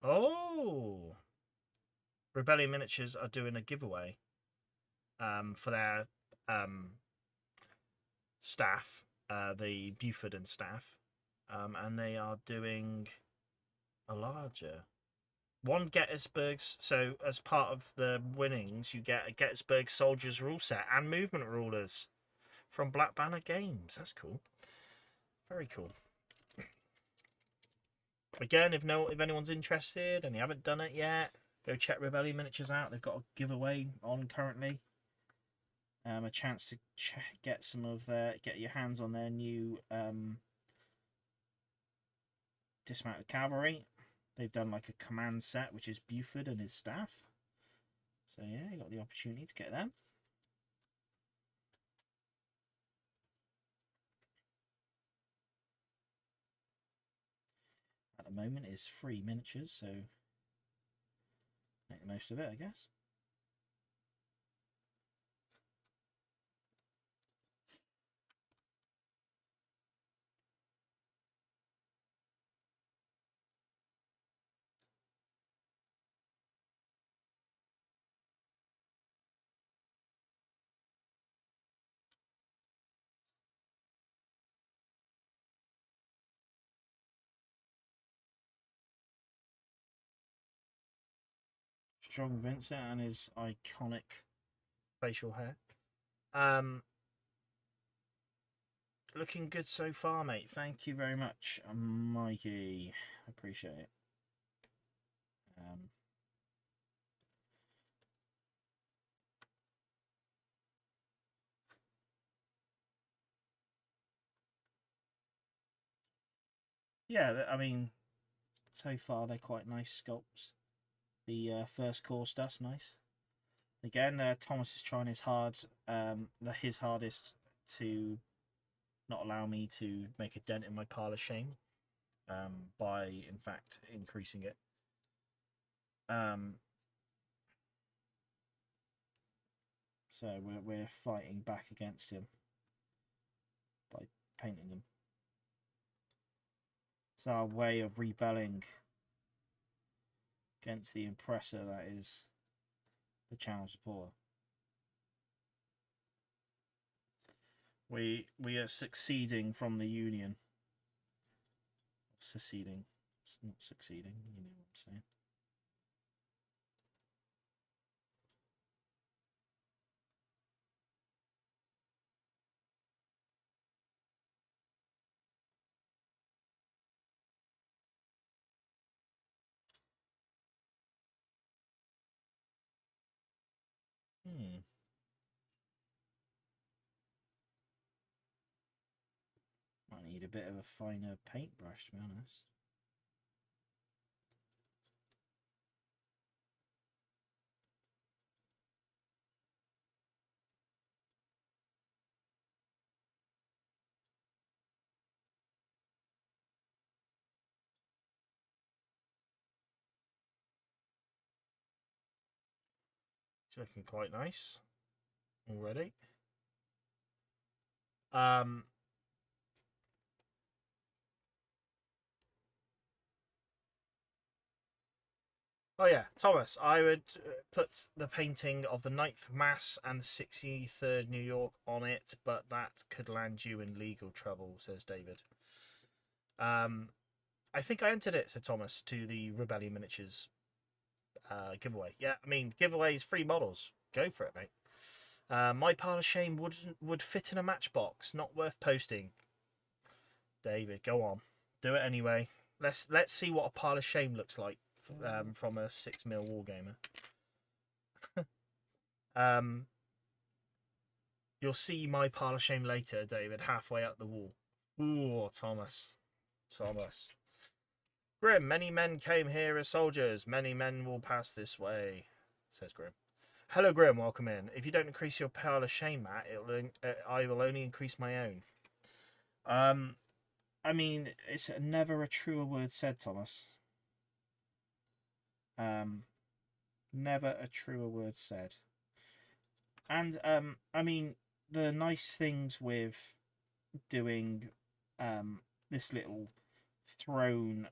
Oh! Rebellion Miniatures are doing a giveaway for their staff, the Buford and staff, and they are doing a larger one Gettysburg's. So as part of the winnings, you get a Gettysburg Soldiers rule set and movement rulers from Black Banner Games. That's cool. Very cool. Again, if anyone's interested and they haven't done it yet, go check Rebellion Miniatures out. They've got a giveaway on currently. A chance to get your hands on their new dismounted cavalry. They've done like a command set, which is Buford and his staff. So yeah, you got the opportunity to get them. At the moment is free miniatures, so make the most of it, I guess. Strong Vincent and his iconic facial hair. Looking good so far, mate. Thank you very much, Mikey. Appreciate it. Yeah, I mean, so far they're quite nice sculpts. The first core stuff's nice. Again, Thomas is trying his hardest to not allow me to make a dent in my pile of shame by, in fact, increasing it. So we're fighting back against him by painting them. It's our way of rebelling against the oppressor that is the channel supporter. We are succeeding from the union. Seceding. It's not succeeding, you know what I'm saying. Might need a bit of a finer paintbrush, to be honest. It's looking quite nice already. Oh yeah, Thomas, I would put the painting of the 9th Mass and the 63rd New York on it, but that could land you in legal trouble, says David. I think I entered it, said Thomas, to the Rebellion Miniatures giveaway. Yeah, I mean, giveaways, free models. Go for it, mate. My pile of shame would fit in a matchbox. Not worth posting. David, go on. Do it anyway. Let's see what a pile of shame looks like from a 6mm wargamer. You'll see my pile of shame later, David, halfway up the wall. Ooh, Thomas. Grim, many men came here as soldiers. Many men will pass this way, says Grim. Hello, Grim. Welcome in. If you don't increase your pile of shame, Matt, I will only increase my own. I mean, it's never a truer word said, Thomas. Never a truer word said. And I mean, the nice things with doing this little throne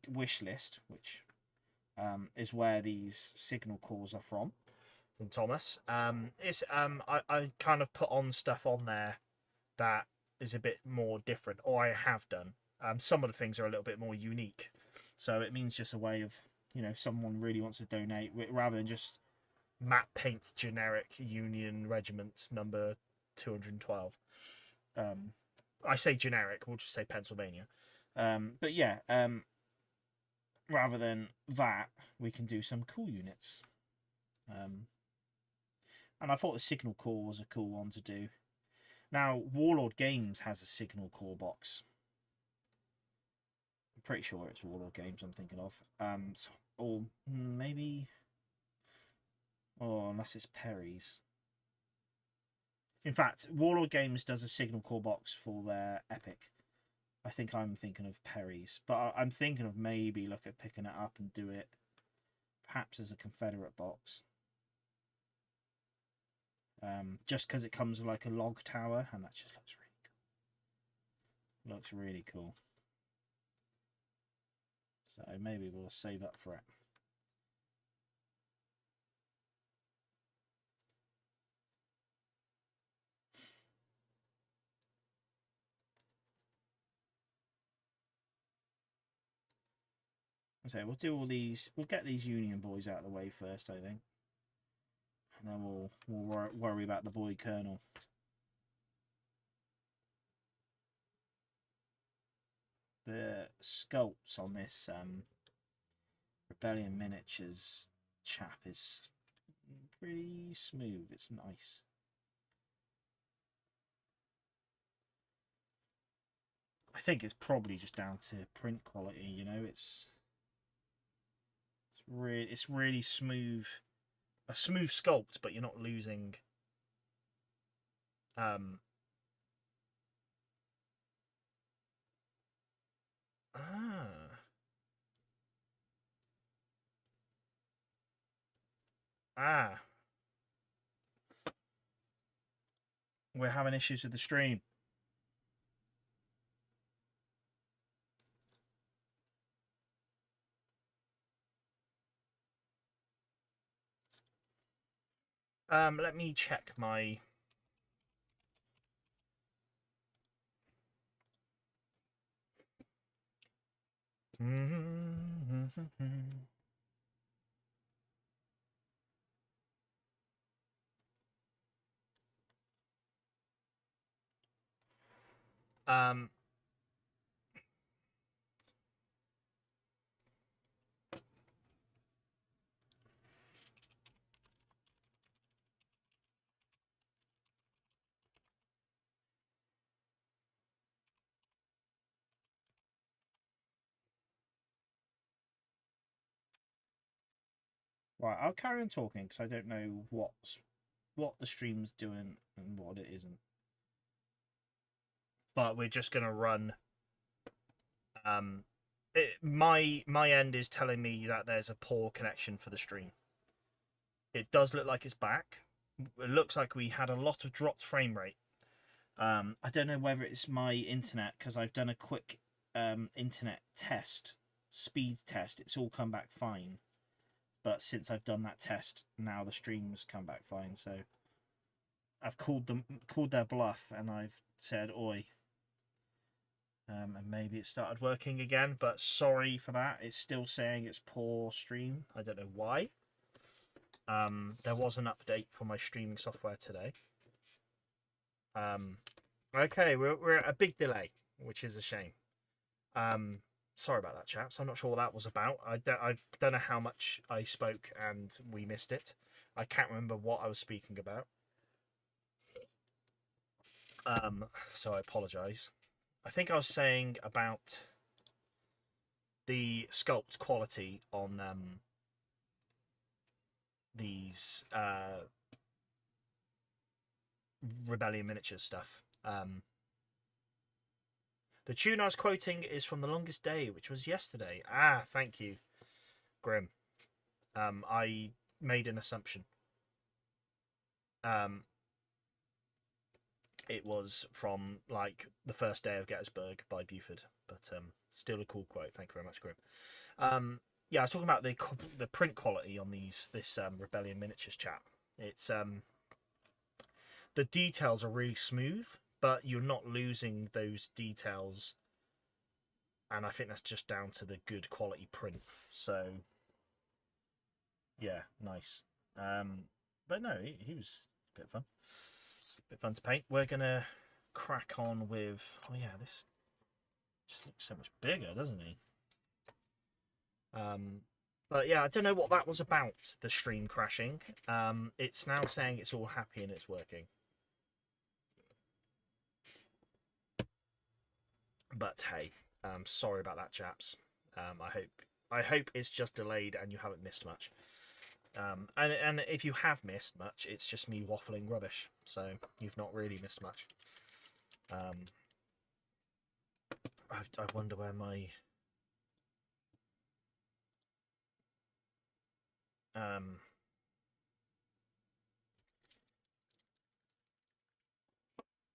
wish list, which is where these signal calls are from. from Thomas. I kind of put on stuff on there that is a bit more different, or I have done. Some of the things are a little bit more unique, so it means just a way of, you know, if someone really wants to donate, rather than just Matt paints generic Union Regiment number 212. I say generic, we'll just say Pennsylvania. But yeah, rather than that, we can do some cool units. And I thought the Signal Corps was a cool one to do. Now, Warlord Games has a Signal Corps box. I'm pretty sure it's Warlord Games I'm thinking of. Or maybe... Oh, unless it's Perry's. In fact, Warlord Games does a Signal Corps box for their Epic. I think I'm thinking of Perry's. But I'm thinking of maybe look at picking it up and do it perhaps as a Confederate box. Just because it comes with like a log tower, and that just looks really cool. Looks really cool. So maybe we'll save up for it. So we'll do all these. We'll get these Union boys out of the way first, I think, and then we'll worry about the boy colonel. The sculpts on this Rebellion Miniatures chap is pretty smooth. It's nice. I think it's probably just down to print quality. You know, it's really smooth. A smooth sculpt, but you're not losing we're having issues with the stream. Let me check my right, I'll carry on talking because I don't know what the stream's doing and what it isn't. But we're just gonna run. My end is telling me that there's a poor connection for the stream. It does look like it's back. It looks like we had a lot of dropped frame rate. I don't know whether it's my internet because I've done a quick internet test, speed test. It's all come back fine. But since I've done that test, now the stream's come back fine. So I've called their bluff, and I've said, "Oi." And maybe it started working again, but sorry for that. It's still saying it's poor stream. I don't know why. There was an update for my streaming software today. Okay, we're at a big delay, which is a shame. Sorry about that, chaps. I'm not sure what that was about. I don't know how much I spoke and we missed it. I can't remember what I was speaking about. So I apologise. I think I was saying about the sculpt quality on these Rebellion Miniature stuff. The tune I was quoting is from The Longest Day, which was yesterday. Ah, thank you, Grim. I made an assumption. It was from like the first day of Gettysburg by Buford, but still a cool quote. Thank you very much, Grim. Yeah, I was talking about the print quality on this Rebellion Miniatures chat. It's the details are really smooth, but you're not losing those details, and I think that's just down to the good quality print. So yeah, nice. But no, he was a bit fun. A bit fun to paint. We're gonna crack on with. Oh yeah, this just looks so much bigger, doesn't he? But yeah, I don't know what that was about. The stream crashing. It's now saying it's all happy and it's working. But hey, sorry about that, chaps. I hope it's just delayed and you haven't missed much. And if you have missed much, it's just me waffling rubbish. So you've not really missed much. I wonder where my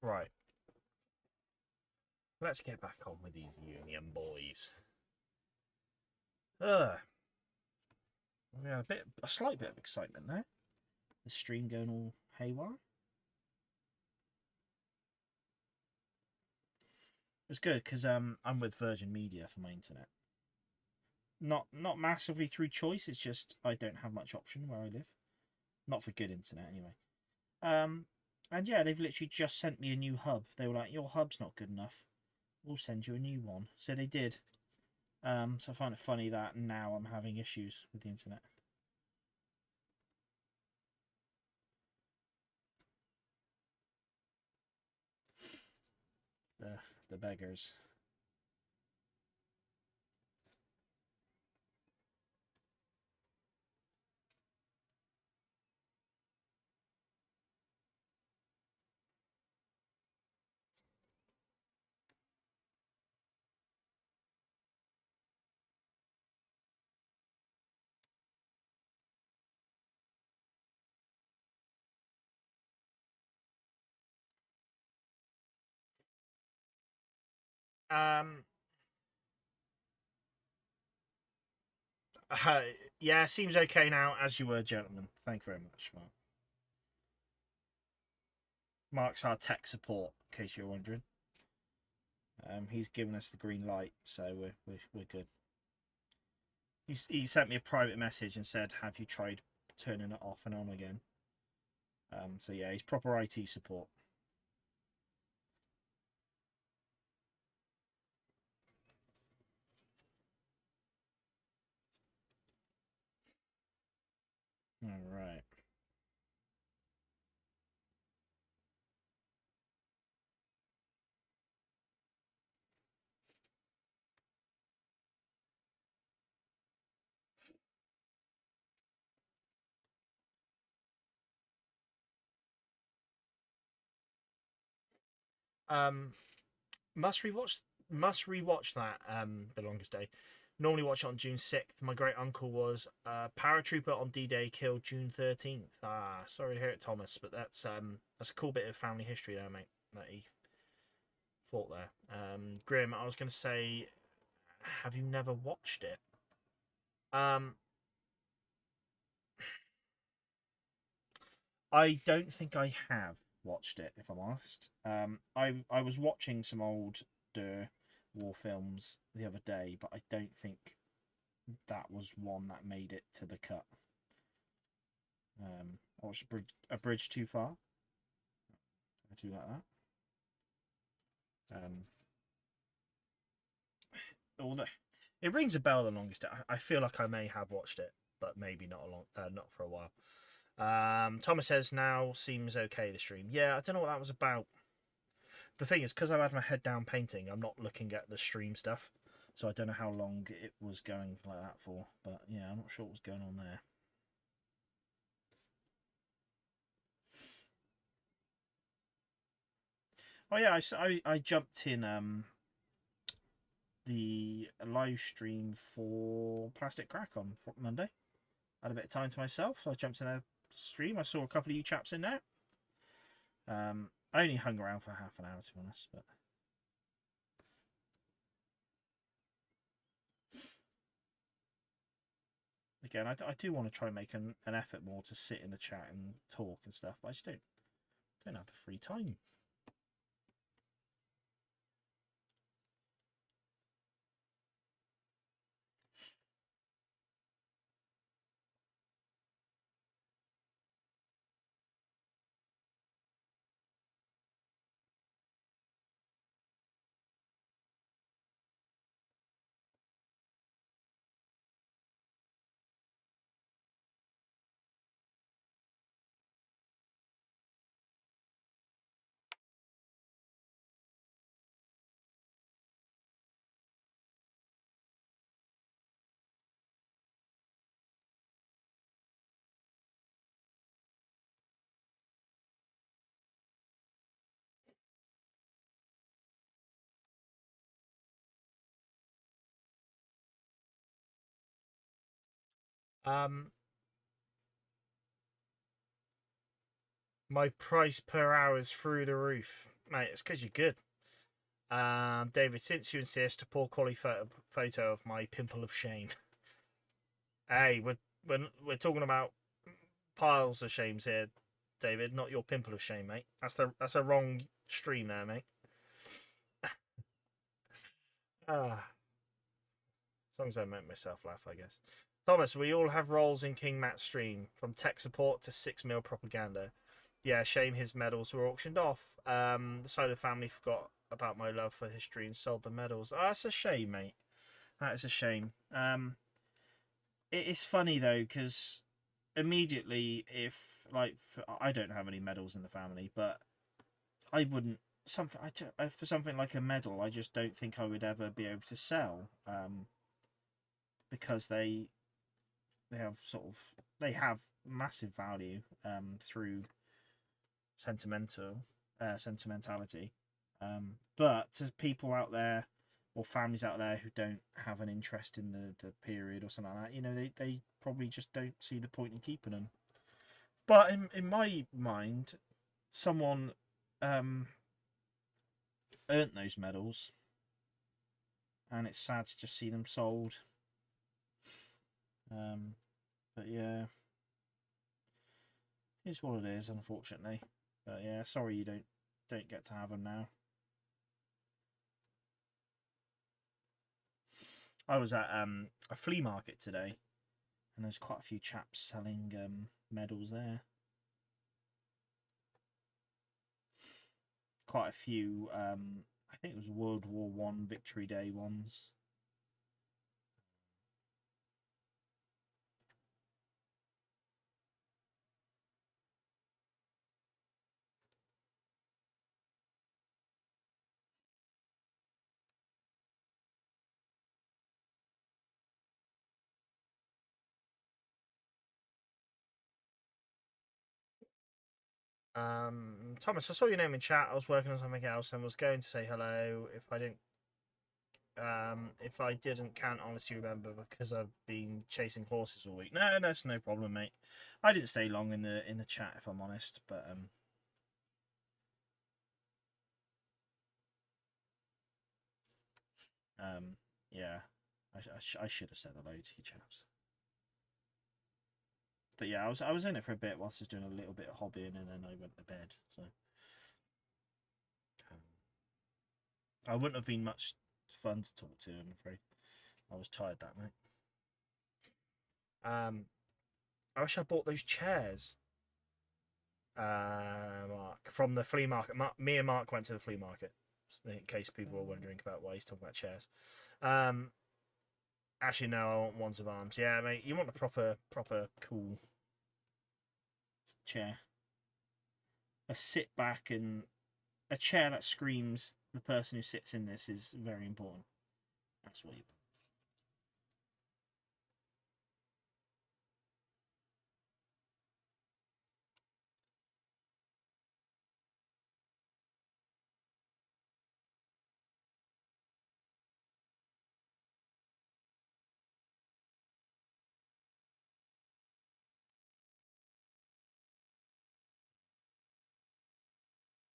right. Let's get back on with these Union boys. We had a slight bit of excitement there. The stream going all haywire. It's good because I'm with Virgin Media for my internet. Not massively through choice. It's just I don't have much option where I live. Not for good internet anyway. And yeah, they've literally just sent me a new hub. They were like, your hub's not good enough. We'll send you a new one. So they did. So I find it funny that now I'm having issues with the internet. The beggars. Yeah, seems okay now, as you were, gentlemen. Thank you very much, Mark. Mark's our tech support, in case you're wondering. He's given us the green light, so we're good. He sent me a private message and said, "Have you tried turning it off and on again?" So yeah, he's proper IT support. All right. Must rewatch that. The Longest Day. Normally watch it on June 6th. My great uncle was a paratrooper on D-Day, killed June 13th. Ah, sorry to hear it, Thomas, but that's a cool bit of family history there, mate. That he fought there. Grim, I was going to say, have you never watched it? I don't think I have watched it, if I'm honest. I was watching some old war films the other day, but I don't think that was one that made it to the cut. I watched a bridge too far. I do like that. All the it rings a bell. The Longest Day. I feel like I may have watched it, but maybe not not for a while. Thomas says now seems okay. The stream, yeah, I don't know what that was about. The thing is, because I've had my head down painting, I'm not looking at the stream stuff, so I don't know how long it was going like that for. But yeah, I'm not sure what was going on there. Oh yeah, I jumped in the live stream for Plastic Crack on Monday. I had a bit of time to myself, so I jumped in their stream. I saw a couple of you chaps in there. I only hung around for half an hour, to be honest, but again, I do want to try and make an effort more to sit in the chat and talk and stuff, but I just don't have the free time. My price per hour is through the roof, mate. It's because you're good. David, since you insist, a poor quality photo of my pimple of shame. Hey, we're talking about piles of shames here, David, not your pimple of shame, mate. That's a wrong stream there, mate. As long as I make myself laugh, I guess. Thomas, we all have roles in King Matt's stream, from tech support to 6 mil propaganda. Yeah, shame his medals were auctioned off. The side of the family forgot about my love for history and sold the medals. Oh, that's a shame, mate. That is a shame. It is funny though, because immediately, if like I don't have any medals in the family, but I wouldn't for something like a medal. I just don't think I would ever be able to sell, because they have massive value through sentimentality, but to people out there or families out there who don't have an interest in the period or something like that, they probably just don't see the point in keeping them. But in my mind, someone earned those medals, and it's sad to just see them sold. But yeah, it's what it is, unfortunately. But yeah, sorry you don't get to have them now. I was at a flea market today, and there's quite a few chaps selling medals there. Quite a few. I think it was World War One Victory Day ones. Thomas, I saw your name in chat. I was working on something else and was going to say hello. If I didn't, can't honestly remember because I've been chasing horses all week. No, that's no problem, mate. I didn't stay long in the chat, if I'm honest, but yeah, I should have said hello to you chaps. But yeah, I was in it for a bit whilst I was doing a little bit of hobbying, and then I went to bed. So I wouldn't have been much fun to talk to, I'm afraid. I was tired that night. I wish I bought those chairs. Mark, from the flea market. Me and Mark went to the flea market, in case people were wondering about why he's talking about chairs. Actually, no, I want ones of arms. Yeah, mate, you want a proper cool chair. A sit back and a chair that screams the person who sits in this is very important. That's what you want.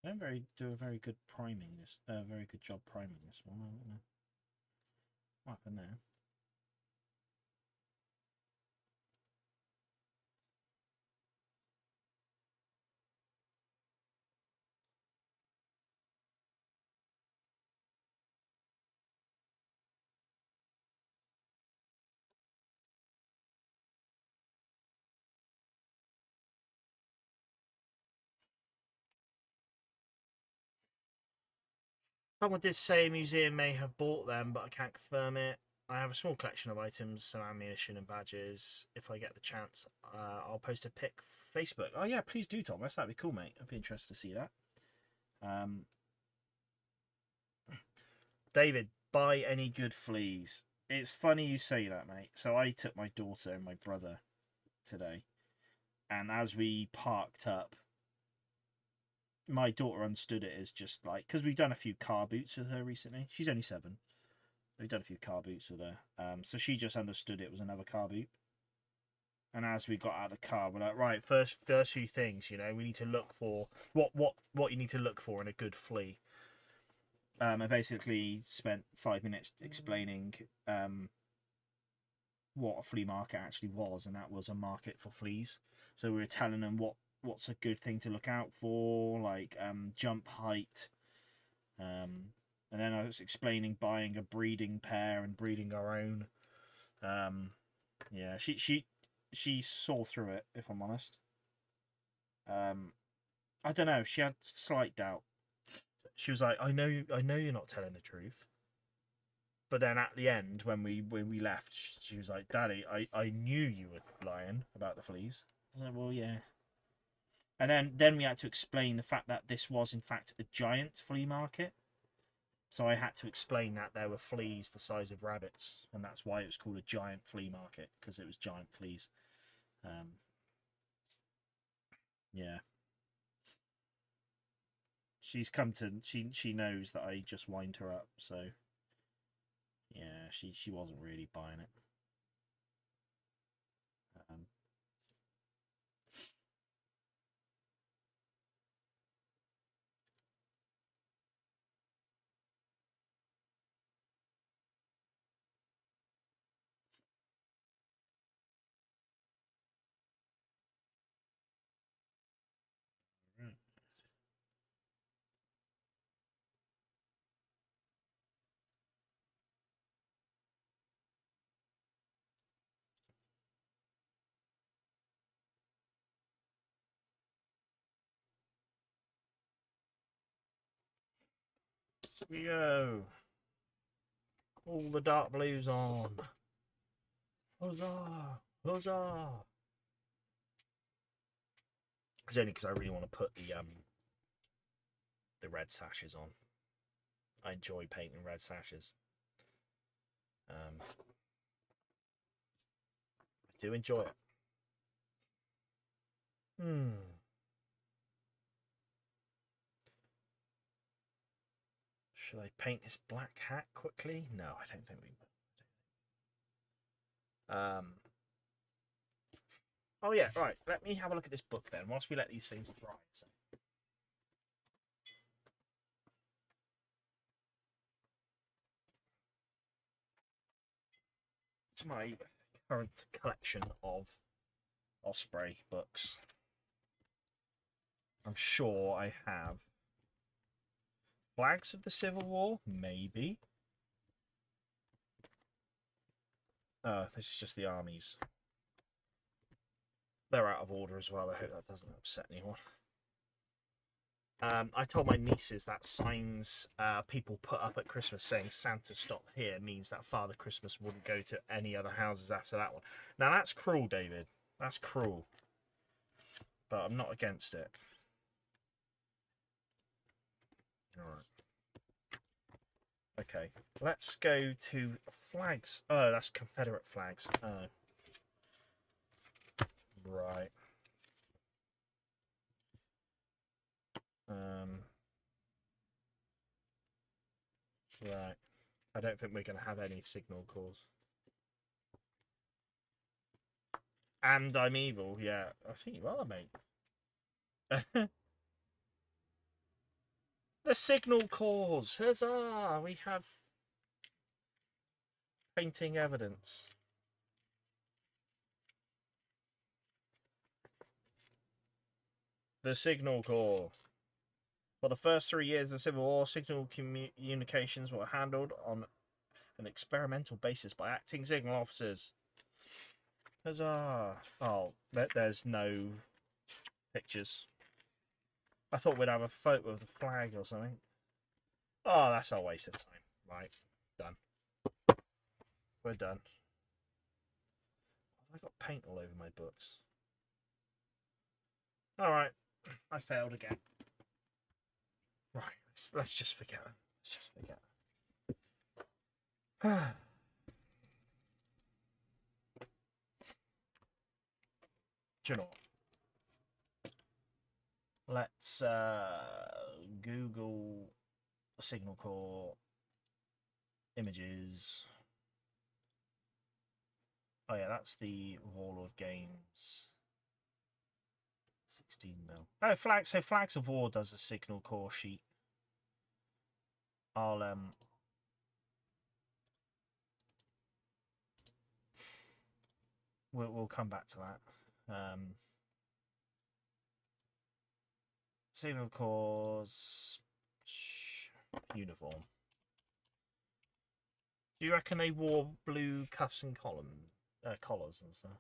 I don't do a very good priming this. Very good job priming this one. I don't know what happened there. Someone did say a museum may have bought them, but I can't confirm it. I have a small collection of items, some ammunition and badges. If I get the chance, I'll post a pic for Facebook. Oh yeah, please do, Thomas. That'd be cool, mate. I'd be interested to see that. David, buy any good fleas. It's funny you say that, mate. So I took my daughter and my brother today, and as we parked up, my daughter understood it as just like, because we've done a few car boots with her recently. She's only 7. We've done a few car boots with her, so she just understood it was another car boot. And as we got out of the car, we're like, right, first few things, you know, we need to look for what you need to look for in a good flea. I basically spent 5 minutes explaining what a flea market actually was, and that was a market for fleas. So we were telling them what's a good thing to look out for, like jump height. And then I was explaining buying a breeding pair and breeding our own. Yeah, she saw through it, if I'm honest. I don't know. She had slight doubt. She was like, "I know you're not telling the truth." But then at the end, when we left, she was like, "Daddy, I knew you were lying about the fleas." I was like, "Well, yeah." And then we had to explain the fact that this was in fact a giant flea market. So I had to explain that there were fleas the size of rabbits, and that's why it was called a giant flea market, because it was giant fleas. Yeah. She's come to she knows that I just wind her up, so yeah, she wasn't really buying it. Right. We go. All the dark blues on. Huzzah! Huzzah! It's only because I really want to put the red sashes on. I enjoy painting red sashes. I do enjoy it. Should I paint this black hat quickly? No, I don't think we will. Oh yeah, right. Let me have a look at this book then, whilst we let these things dry. So. It's my current collection of Osprey books. I'm sure I have Flags of the Civil War, maybe. This is just the armies. They're out of order as well. I hope that doesn't upset anyone. I told my nieces that signs people put up at Christmas saying Santa stop here means that Father Christmas wouldn't go to any other houses after that one. Now that's cruel, David. That's cruel. But I'm not against it. Alright. Okay, let's go to flags. Oh, that's Confederate flags. Oh. Right. Right. I don't think we're going to have any signal calls. And I'm evil, yeah. I think you are, mate. The signal calls! Huzzah! We have painting evidence. The signal call. For the first 3 years of the Civil War, signal communications were handled on an experimental basis by acting signal officers. Huzzah! Oh, there's no pictures. I thought we'd have a photo of the flag or something. Oh, that's a waste of time. Right, done. We're done. I've got paint all over my books. All right, I failed again. Right, let's just forget it. Let's just forget it. Do you know what? Let's Google Signal Core images. Oh yeah, that's the Warlord Games 16mm. Oh, Flags. So Flags of War does a Signal Core sheet. I'll we'll come back to that. Signal Cores uniform. Do you reckon they wore blue cuffs and collars and stuff?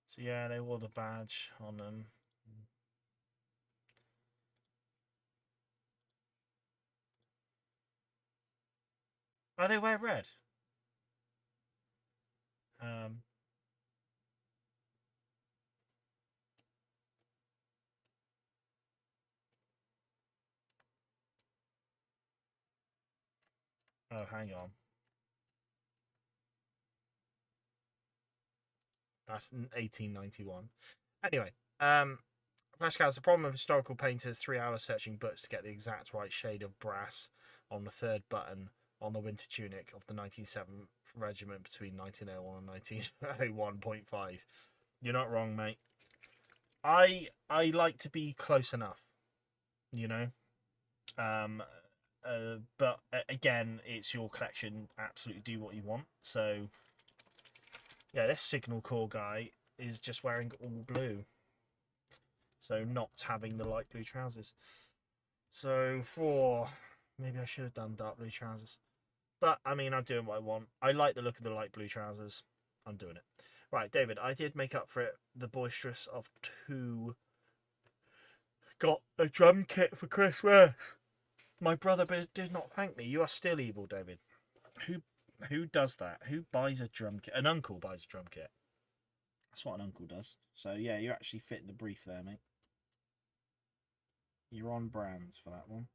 So yeah, they wore the badge on them. Oh, they wear red. Oh, hang on. That's 1891. Anyway, Flashcards, the problem of historical painters, 3 hours searching books to get the exact right shade of brass on the third button on the winter tunic of the 97th Regiment between 1901 and 1901.5. You're not wrong, mate. I like to be close enough, you know. But again, it's your collection. Absolutely do what you want. So yeah, this Signal Corps guy is just wearing all blue. So not having the light blue trousers. So maybe I should have done dark blue trousers. But I mean, I'm doing what I want. I like the look of the light blue trousers. I'm doing it. Right, David, I did make up for it. The Boisterous of 2 got a drum kit for Christmas. My brother did not thank me. You are still evil, David. Who does that? Who buys a drum kit? An uncle buys a drum kit. That's what an uncle does. So yeah, you're actually fitting the brief there, mate. You're on brands for that one.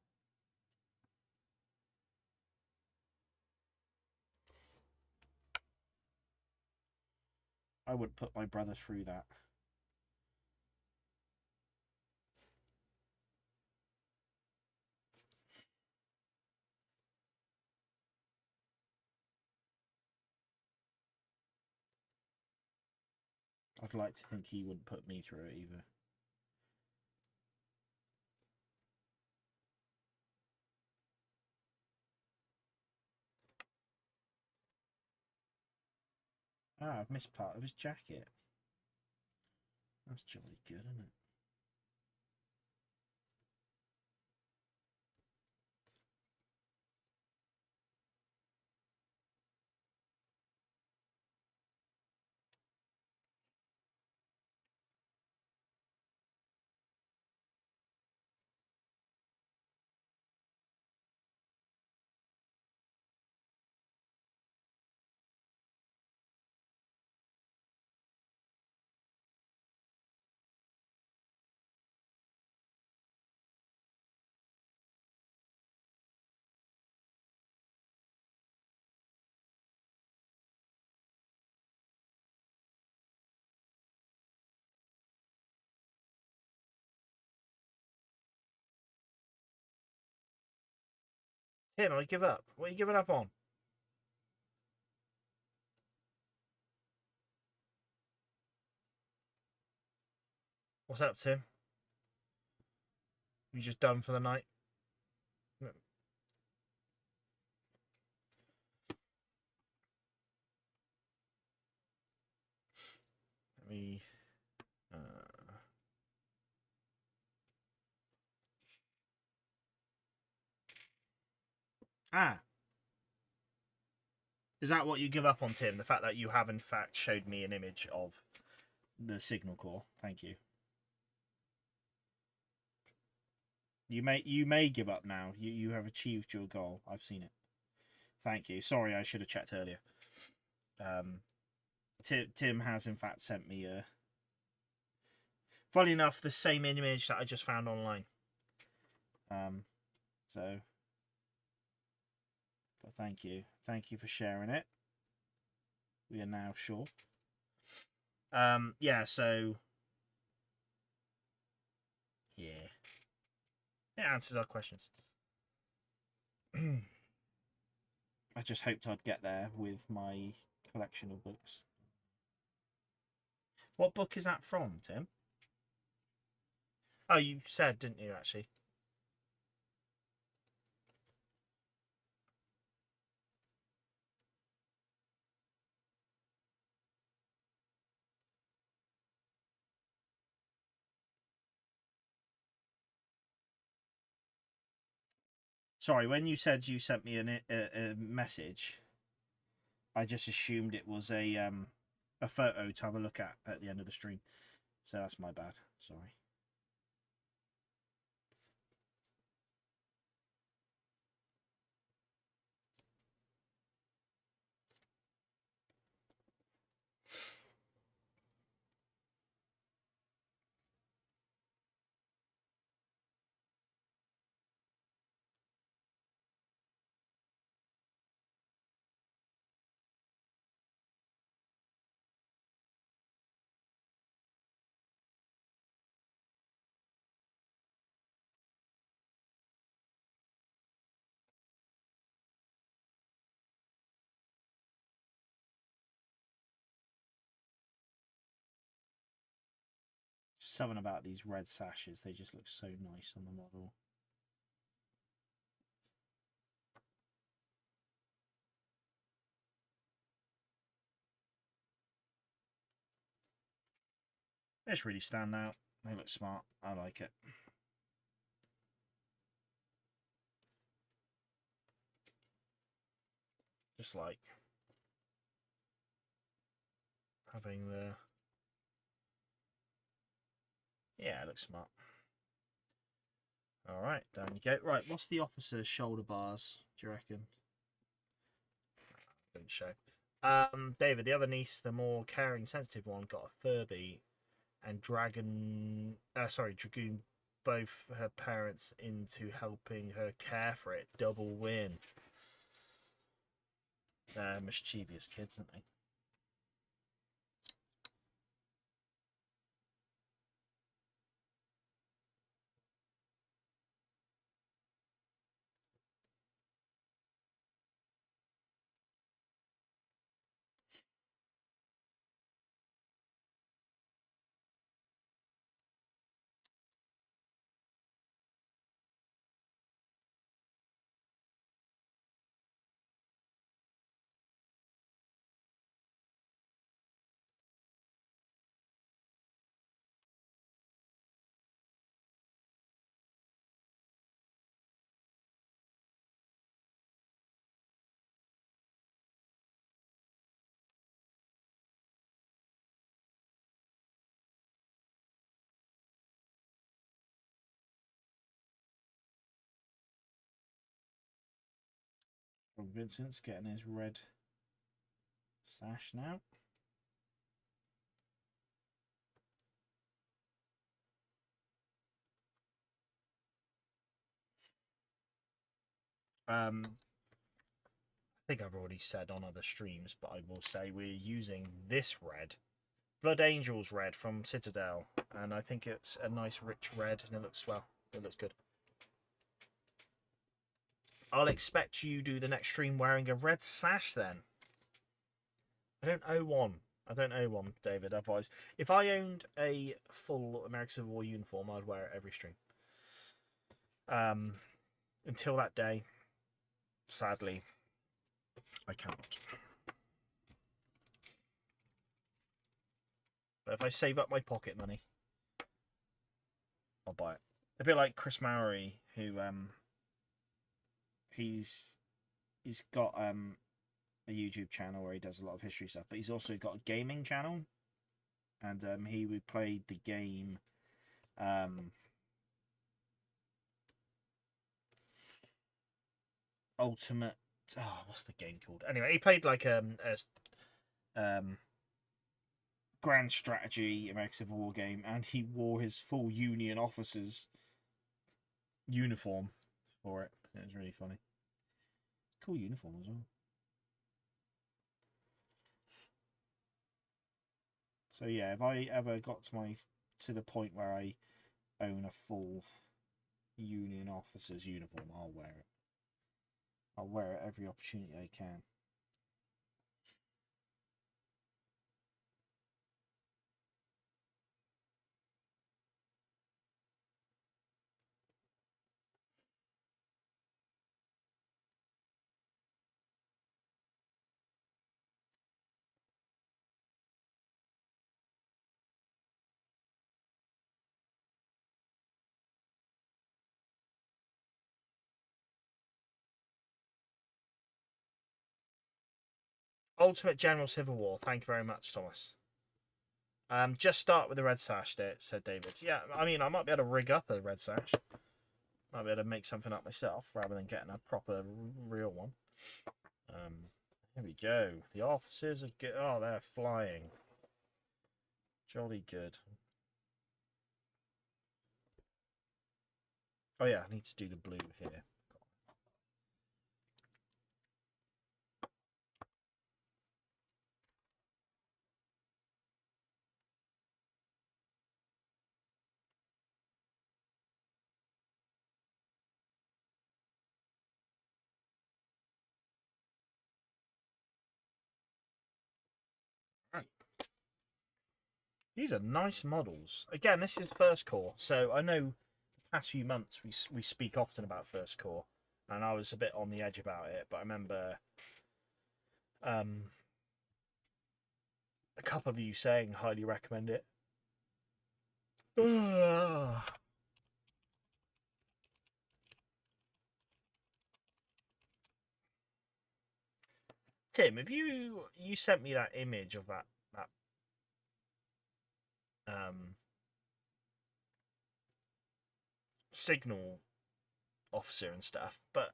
I would put my brother through that. I'd like to think he wouldn't put me through it either. Ah, I've missed part of his jacket. That's jolly good, isn't it? Tim, I give up. What are you giving up on? What's up, Tim? You just done for the night? Let me. Uh... Ah. Is that what you give up on, Tim? The fact that you have, in fact, showed me an image of the signal core. Thank you. You may give up now. You have achieved your goal. I've seen it. Thank you. Sorry, I should have checked earlier. Tim has, in fact, sent me a... Funny enough, the same image that I just found online. So... But thank you. Thank you for sharing it. We are now sure. Yeah, so... Yeah. It answers our questions. I just hoped I'd get there with my collection of books. What book is that from, Tim? Oh, you said, didn't you, actually? Sorry, when you said you sent me a message, I just assumed it was a photo to have a look at the end of the stream. So that's my bad. Sorry. Something about these red sashes, they just look so nice on the model. They just really stand out. They look smart. I like it. Just like having the... Yeah, it looks smart. Alright, down you go. Right, what's the officer's shoulder bars, do you reckon? Didn't show. David, the other niece, the more caring, sensitive one, got a Furby and Dragoon, both her parents into helping her care for it. Double win. They're mischievous kids, aren't they? From Vincent's getting his red sash now. I think I've already said on other streams, but I will say we're using this red, Blood Angels red from Citadel, and I think it's a nice rich red, and it looks well. It looks good. I'll expect you do the next stream wearing a red sash then. I don't owe one. I don't owe one, David. Otherwise, if I owned a full American Civil War uniform, I'd wear it every stream. Until that day, sadly, I cannot. But if I save up my pocket money, I'll buy it. A bit like Chris Mowry, who he's he's got a YouTube channel where he does a lot of history stuff, but he's also got a gaming channel, and he played the game Ultimate. Oh, what's the game called? Anyway, he played like grand strategy American Civil War game, and he wore his full Union officer's uniform for it. It was really funny. Cool uniform as well. So yeah, if I ever got to the point where I own a full Union officer's uniform, I'll wear it. I'll wear it every opportunity I can. Ultimate General Civil War. Thank you very much, Thomas. Just start with the red sash, said David. Yeah, I mean, I might be able to rig up a red sash. Might be able to make something up myself rather than getting a proper, real one. Here we go. The officers are good. Oh, they're flying. Jolly good. Oh yeah, I need to do the blue here. Right. These are nice models. Again, this is First Corps, so I know the past few months we speak often about First Corps, and I was a bit on the edge about it, but I remember a couple of you saying highly recommend it. Tim, if you sent me that image of that signal officer and stuff, but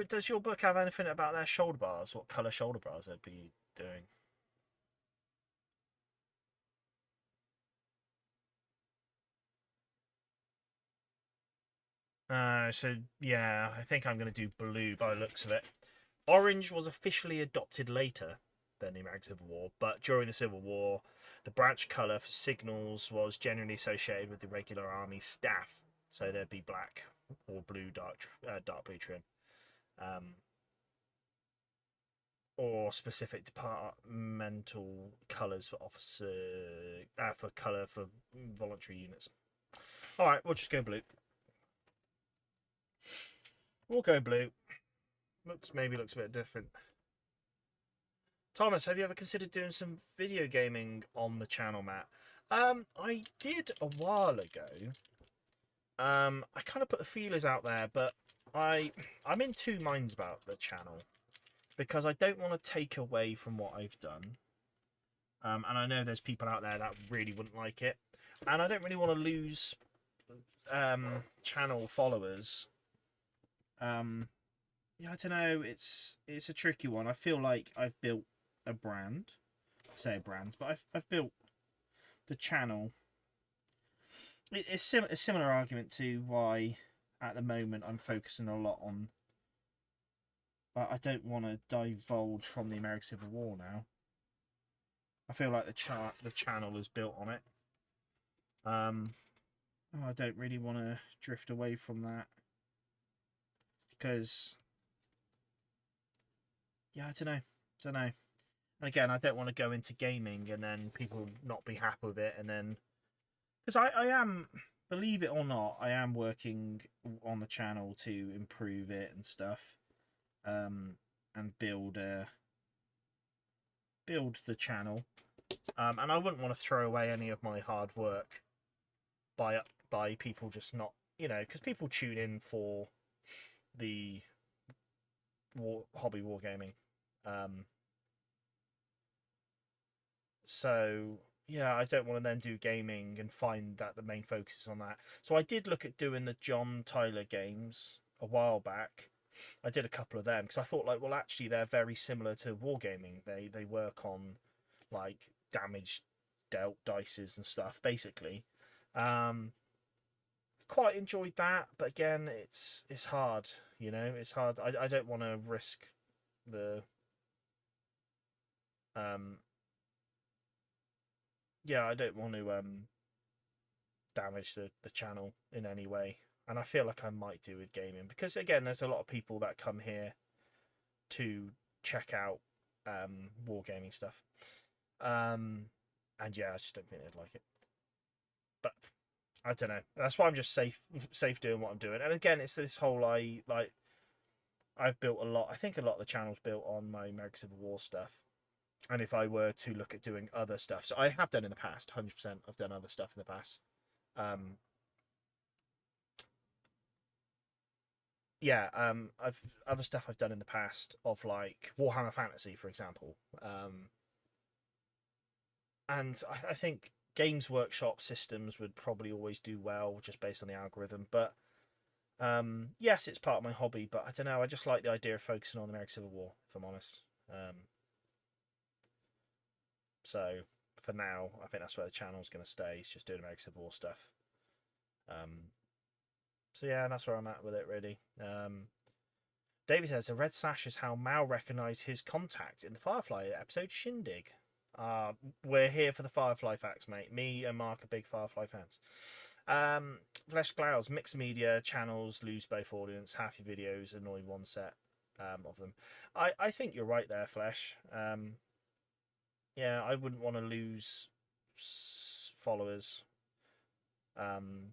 does your book have anything about their shoulder bars? What colour shoulder bars they'd be doing? So yeah, I think I'm going to do blue by the looks of it. Orange was officially adopted later than the American Civil War, but during the Civil War, the branch colour for signals was generally associated with the regular army staff, so there'd be black or blue, dark blue trim, or specific departmental colours for for voluntary units. All right, we'll just go blue. We'll go blue. Maybe looks a bit different. Thomas, have you ever considered doing some video gaming on the channel, Matt? I did a while ago. I kind of put the feelers out there, but I'm in two minds about the channel because I don't want to take away from what I've done. And I know there's people out there that really wouldn't like it, and I don't really want to lose channel followers. Yeah, I don't know. It's a tricky one. I feel like I've built a brand. I say a brand, but I've built the channel. It's a similar argument to why at the moment I'm focusing a lot on. I don't want to divulge from the American Civil War now. I feel like the channel is built on it. I don't really want to drift away from that because yeah, I don't know. And again, I don't want to go into gaming and then people not be happy with it, and then because I am, believe it or not, I am working on the channel to improve it and stuff, and build the channel, and I wouldn't want to throw away any of my hard work by people just not, because people tune in for the hobby wargaming. So yeah, I don't want to then do gaming and find that the main focus is on that. So I did look at doing the John Tyler games a while back. I did a couple of them because I thought, like, well, actually they're very similar to wargaming. They work on like damage dealt dices and stuff basically. Um, quite enjoyed that, but again, it's hard. You know, it's hard. I don't want to risk the um yeah, I don't want to damage the channel in any way. And I feel like I might do with gaming because again, there's a lot of people that come here to check out wargaming stuff. And yeah, I just don't think they'd like it. But I don't know. That's why I'm just safe doing what I'm doing. And again, it's this whole I've built a lot. I think a lot of the channel's built on my American Civil War stuff. And if I were to look at doing other stuff, so I have done in the past, 100%. I've done other stuff in the past. Yeah, I've other stuff I've done in the past of like Warhammer Fantasy, for example. And I think Games Workshop systems would probably always do well just based on the algorithm. But yes, it's part of my hobby, but I don't know. I just like the idea of focusing on the American Civil War, if I'm honest. So for now, I think that's where the channel's going to stay. It's just doing American Civil War stuff. So yeah, that's where I'm at with it, really. David says, a red sash is how Mal recognised his contact in the Firefly episode Shindig. We're here for the Firefly facts, mate. Me and Mark are big Firefly fans. Flesh Clouds, mixed media channels lose both audience. Half your videos annoy one set of them. I think you're right there, Flesh. Yeah, I wouldn't want to lose followers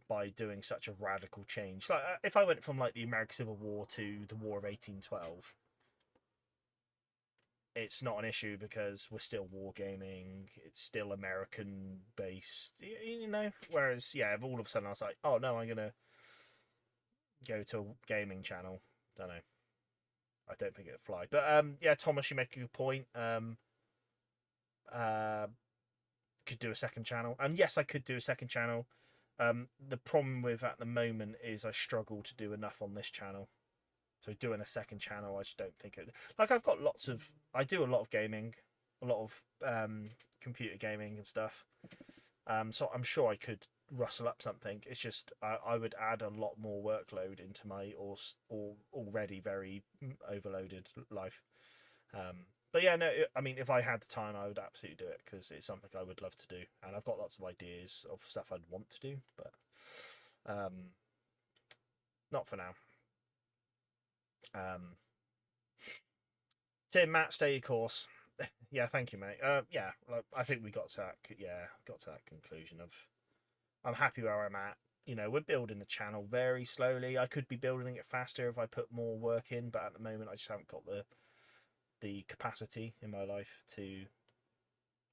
by doing such a radical change. Like if I went from like the American Civil War to the War of 1812, it's not an issue because we're still wargaming. It's still American based, you know. Whereas, yeah, if all of a sudden I was like, oh no, I'm gonna go to a gaming channel, don't know. I don't think it'd fly. But yeah, Thomas, you make a good point. Could do a second channel, and yes, I could do a second channel. The problem with at the moment is I struggle to do enough on this channel. So doing a second channel, I just don't think it. Like I've got lots of, I do a lot of gaming, a lot of computer gaming and stuff. So I'm sure I could rustle up something. It's just I would add a lot more workload into my already very overloaded life. But yeah, no, I mean, if I had the time, I would absolutely do it because it's something I would love to do, and I've got lots of ideas of stuff I'd want to do, but not for now. Tim, Matt, stay your course. Yeah, thank you, mate. Yeah, I think we got to that. Yeah, got to that conclusion of I'm happy where I'm at. You know, we're building the channel very slowly. I could be building it faster if I put more work in, but at the moment, I just haven't got the capacity in my life to.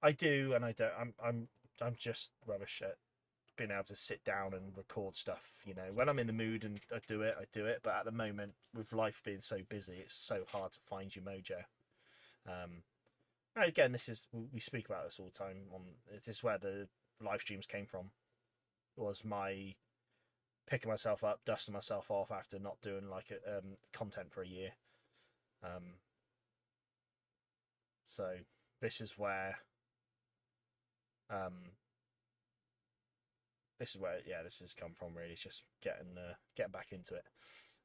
I do, and I don't. I'm just rubbish at being able to sit down and record stuff. You know, when I'm in the mood and I do it, I do it. But at the moment, with life being so busy, it's so hard to find your mojo. Again, this is we speak about this all the time. This is where the live streams came from. Was my picking myself up, dusting myself off after not doing like content for a year. So this is where this has come from. Really, it's just getting back into it.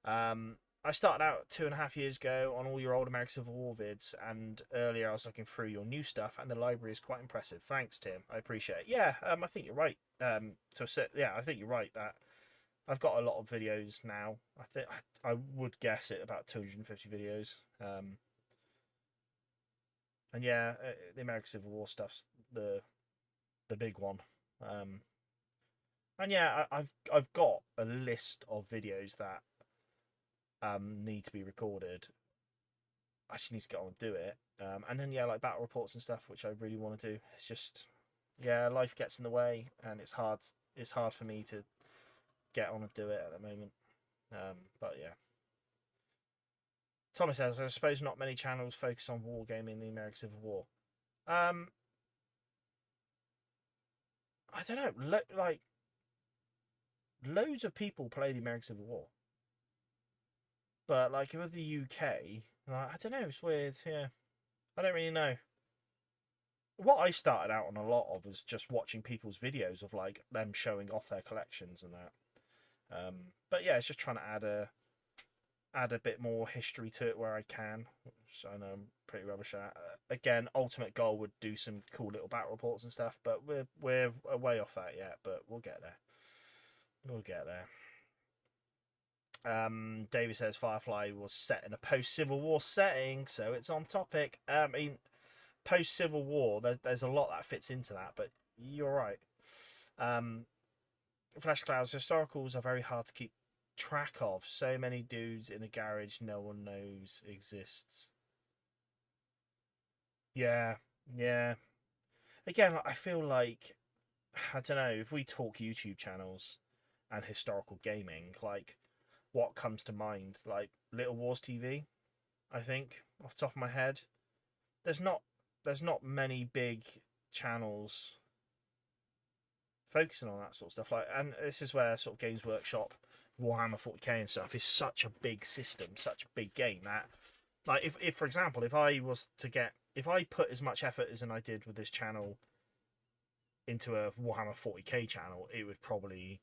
I started out 2.5 years ago on all your old American Civil War vids, and earlier I was looking through your new stuff, and the library is quite impressive. Thanks, Tim. I appreciate it. Yeah, I think you're right. I think you're right that I've got a lot of videos now. I think I would guess it about 250 videos. And yeah, the American Civil War stuff's the big one. And yeah, I've got a list of videos that need to be recorded. I just need to get on and do it. And then yeah, like battle reports and stuff, which I really want to do. It's just yeah, life gets in the way, and it's hard. It's hard for me to get on and do it at the moment. But yeah, Thomas says, I suppose not many channels focus on wargaming in the American Civil War. I don't know. Like, loads of people play the American Civil War. But, like, with the UK, like, I don't know. It's weird. Yeah. I don't really know. What I started out on a lot of was just watching people's videos of, like, them showing off their collections and that. But, yeah, it's just trying to add a bit more history to it where I can. So I know I'm pretty rubbish at that. Again, ultimate goal would do some cool little battle reports and stuff, but we're way off that yet. But we'll get there. We'll get there. David says Firefly was set in a post-Civil War setting, so it's on topic. I mean, post-Civil War, there's a lot that fits into that, but you're right. Flash Clouds historicals are very hard to keep track of. So many dudes in a garage no one knows exists. Yeah. Again, I feel like, I don't know, if we talk YouTube channels and historical gaming, like, what comes to mind? Like, Little Wars TV, I think, off the top of my head. There's not many big channels focusing on that sort of stuff. Like, and this is where sort of Games Workshop, Warhammer 40k and stuff is such a big system, such a big game that, like, if for example, if I put as much effort as I did with this channel into a Warhammer 40k channel, it would probably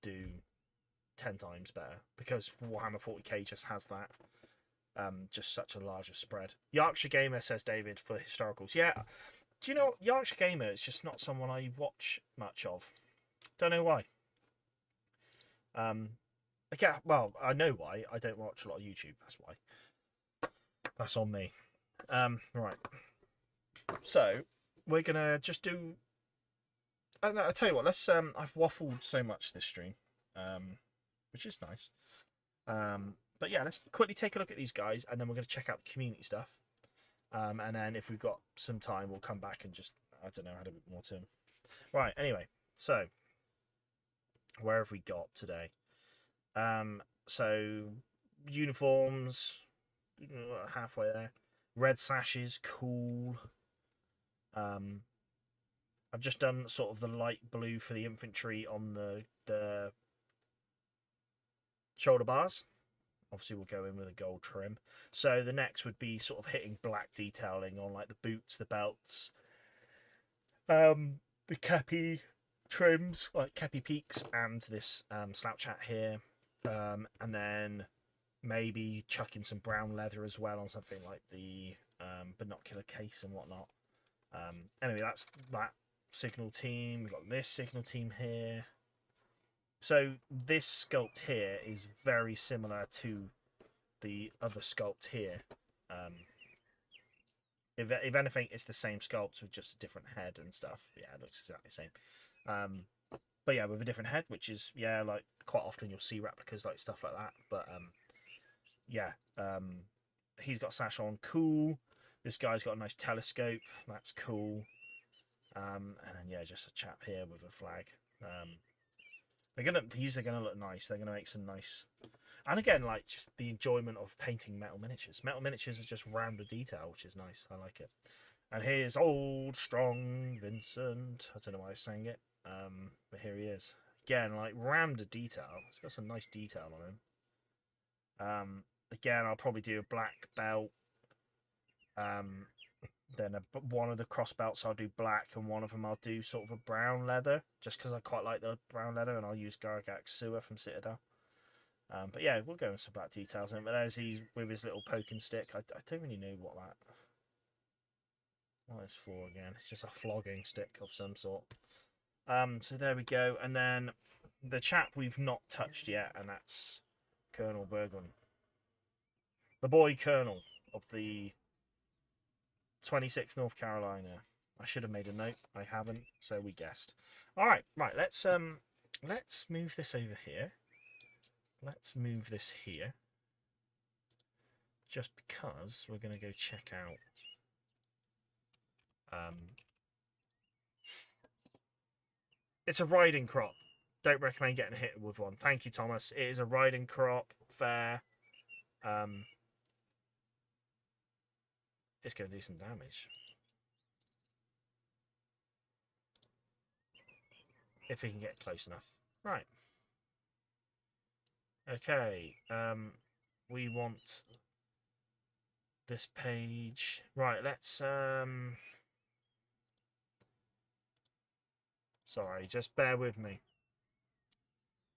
do 10 times better, because Warhammer 40k just has that just such a larger spread. Yorkshire Gamer says, David, for historicals. Yeah, do you know, Yorkshire Gamer is just not someone I watch much of. Don't know why. Okay, well, I know why. I don't watch a lot of YouTube. That's why. That's on me. Right. So we're gonna just do. I'll tell you what. Let's. I've waffled so much this stream, which is nice. But yeah, let's quickly take a look at these guys, and then we're gonna check out the community stuff. And then if we've got some time, we'll come back and just, I don't know, add a bit more to them. Right. Anyway, so where have we got today? So uniforms, halfway there. Red sashes, cool. I've just done sort of the light blue for the infantry on the shoulder bars. Obviously, we'll go in with a gold trim. So the next would be sort of hitting black detailing on like the boots, the belts, the kepi trims, like kepi peaks, and this slouch hat here. And then maybe chuck in some brown leather as well on something like the binocular case and whatnot. Anyway, that's that signal team. We've got this signal team here. So this sculpt here is very similar to the other sculpt here. If anything, it's the same sculpt with just a different head and stuff. Yeah, it looks exactly the same. But yeah, with a different head, which is, yeah, like quite often you'll see replicas like stuff like that. But yeah, he's got sash on, cool. This guy's got a nice telescope, that's cool. And then yeah, just a chap here with a flag. These are gonna look nice. They're gonna make some nice, and again, like just the enjoyment of painting metal miniatures. Metal miniatures is just rounded detail, which is nice. I like it. And here's old strong Vincent. I don't know why I was saying it, but here he is again, like rounded detail. It's got some nice detail on him. Again, I'll probably do a black belt. Then one of the cross belts I'll do black, and one of them I'll do sort of a brown leather, just because I quite like the brown leather, and I'll use Gargak Sewer from Citadel. But yeah, we'll go with some black details. But there's he's with his little poking stick. I don't really know what it's for again. It's just a flogging stick of some sort. So there we go. And then the chap we've not touched yet, and that's Colonel Burgwyn. The boy colonel of the 26th North Carolina. I should have made a note. I haven't, so we guessed. All right, let's move this over here. Let's move this here. Just because we're going to go check out it's a riding crop. Don't recommend getting hit with one. Thank you, Thomas. It is a riding crop. Fair. It's going to do some damage. If we can get close enough. Right. Okay. We want this page. Right, let's sorry, just bear with me.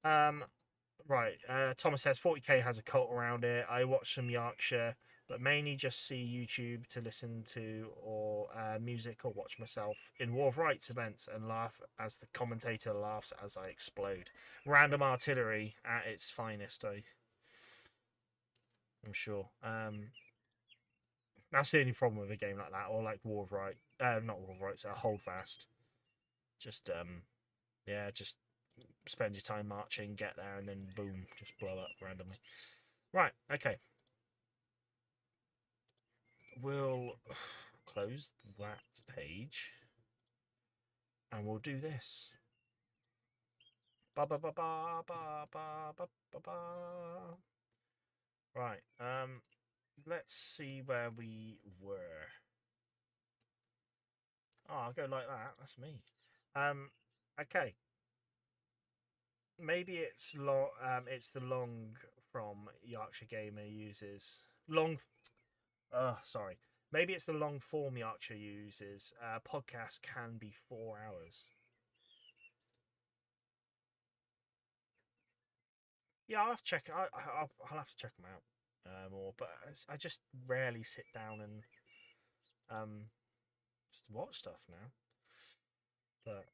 Right, Thomas says 40k has a cult around it. I watch some Yorkshire, but mainly just see YouTube to listen to or music or watch myself in War of Rights events and laugh as the commentator laughs as I explode. Random artillery at its finest, I'm sure. That's the only problem with a game like that, or like War of Rights. Not War of Rights, Hold Fast. Just yeah, just spend your time marching, get there, and then boom, just blow up randomly. Right, okay. We'll close that page, and we'll do this. Ba ba ba ba ba ba ba ba ba. Right, let's see where we were. Oh, I'll go like that. That's me. Okay. Maybe it's long. It's the long from Yorkshire Gamer uses long. Sorry. Maybe it's the long form Yorkshire uses. Podcast can be 4 hours. Yeah, I'll have to check. I'll have to check them out more. But I just rarely sit down and just watch stuff now. But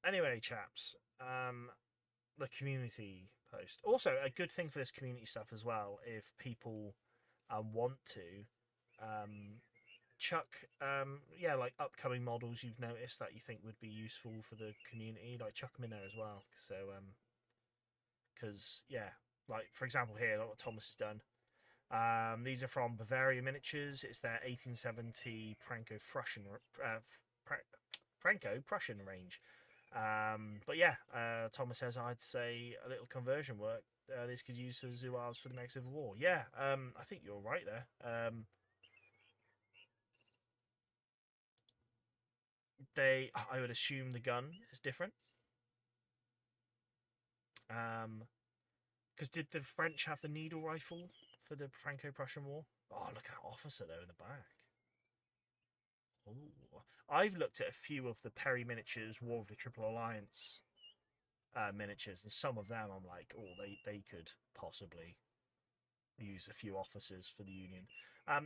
anyway, chaps. The community post. Also, a good thing for this community stuff as well, if people want to chuck yeah, like upcoming models you've noticed that you think would be useful for the community, like chuck them in there as well. So because yeah, like for example here, like what Thomas has done. These are from Bavaria Miniatures. It's their 1870 Franco-Prussian range. But yeah, Thomas says I'd say a little conversion work. This could use for Zouaves for the next Civil War. Yeah, I think you're right there. I would assume the gun is different. Because did the French have the needle rifle for the Franco-Prussian War? Oh, look at that officer there in the back. Ooh. I've looked at a few of the Perry Miniatures War of the Triple Alliance miniatures, and some of them I'm like, oh, they could possibly use a few officers for the Union.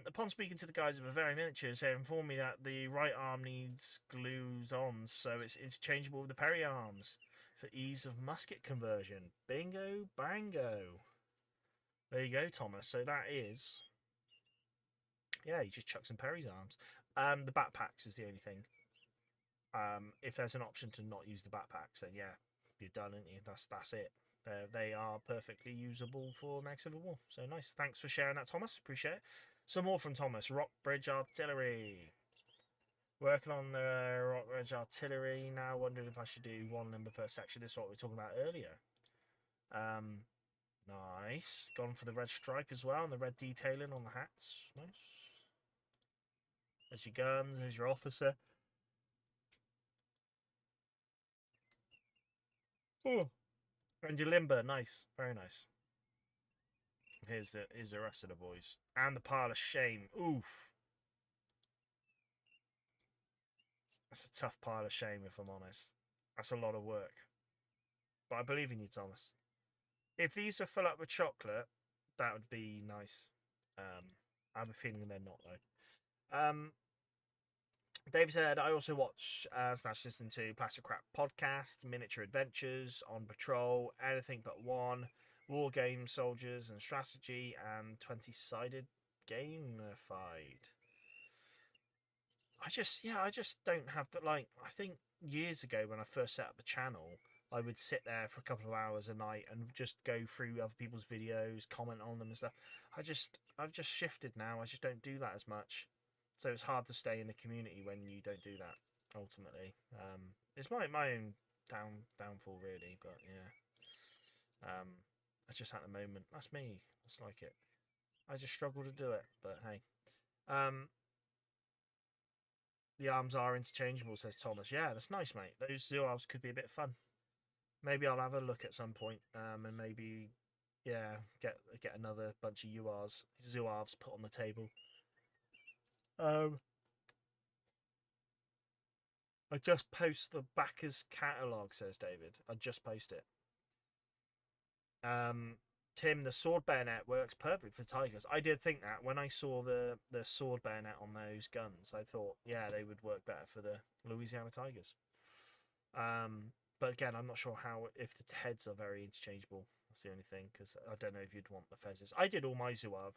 Upon speaking to the guys at Bavarian Miniatures, they informed me that the right arm needs glues on, so it's interchangeable with the Perry arms for ease of musket conversion. Bingo, bango. There you go, Thomas. So that is, yeah, you just chuck some Perry's arms. The backpacks is the only thing. If there's an option to not use the backpacks, then yeah, you're done, aren't you? That's it. They are perfectly usable for next Civil War. So nice. Thanks for sharing that, Thomas. Appreciate it. Some more from Thomas. Rockbridge Artillery. Working on the Rockbridge Artillery now. Wondering if I should do one number per section. This is what we were talking about earlier. Nice. Gone for the red stripe as well and the red detailing on the hats. Nice. There's your guns. There's your officer. Oh. And your limber. Nice. Very nice. Here's the rest of the boys. And the pile of shame. Oof. That's a tough pile of shame, if I'm honest. That's a lot of work. But I believe in you, Thomas. If these are full up with chocolate, that would be nice. I have a feeling they're not, though. Dave said, I also watch / listen to Plastic Crap Podcast, Miniature Adventures, On Patrol, Anything But One, War Games, Soldiers and Strategy, and 20-Sided Gamified. I just don't have that. Like, I think years ago when I first set up the channel, I would sit there for a couple of hours a night and just go through other people's videos, comment on them and stuff. I've just shifted now. I just don't do that as much. So it's hard to stay in the community when you don't do that. Ultimately, it's my own downfall really. But yeah, that's just at the moment. That's me. That's like it. I just struggle to do it. But hey, The arms are interchangeable, says Thomas. Yeah, that's nice, mate. Those Zouaves could be a bit fun. Maybe I'll have a look at some point, and maybe, yeah, get another bunch of Zouaves put on the table. I just post the backers catalogue, says David. I just post it. Tim, the sword bayonet works perfect for tigers. I did think that when I saw the sword bayonet on those guns. I thought, yeah, they would work better for the Louisiana Tigers. But again, I'm not sure if the heads are very interchangeable. That's the only thing, because I don't know if you'd want the fezzes. I did all my Zouave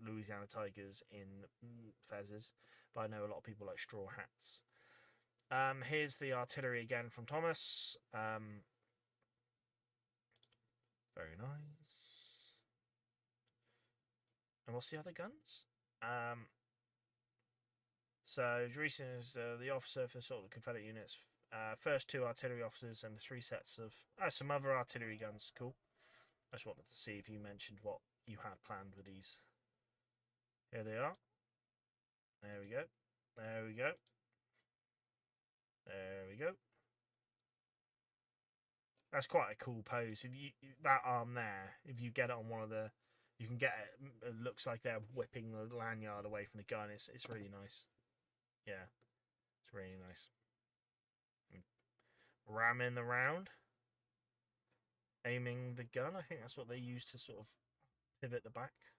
Louisiana Tigers in fezzes, but I know a lot of people like straw hats. Here's the artillery again from Thomas. Very nice. And what's the other guns? So recent is the officer for sort of Confederate units. First 2 artillery officers and the 3 sets of some other artillery guns. Cool. I just wanted to see if you mentioned what you had planned with these. Here they are. There we go. There we go. There we go. That's quite a cool pose. If you that arm there, if you get it on one of the, you can get it. It looks like they're whipping the lanyard away from the gun. It's really nice. Yeah, it's really nice. Ramming the round, aiming the gun. I think that's what they use to sort of pivot the back,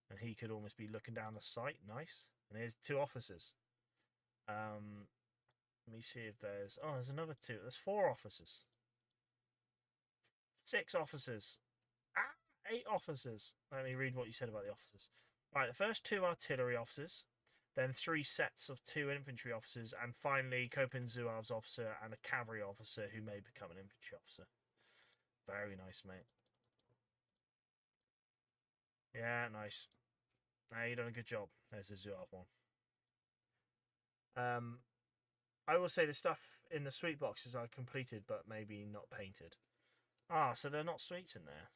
and he could almost be looking down the sight. Nice. And here's 2 officers. Let me see if there's. Oh, there's another 2. There's 4 officers. 6 officers. 8 officers. Let me read what you said about the officers. Right, the first 2 artillery officers, then 3 sets of 2 infantry officers, and finally Copin Zouave's officer and a cavalry officer who may become an infantry officer. Very nice, mate. Yeah, nice. You've done a good job. There's the Zouave one. I will say the stuff in the sweet boxes are completed, but maybe not painted. So they're not sweets in there.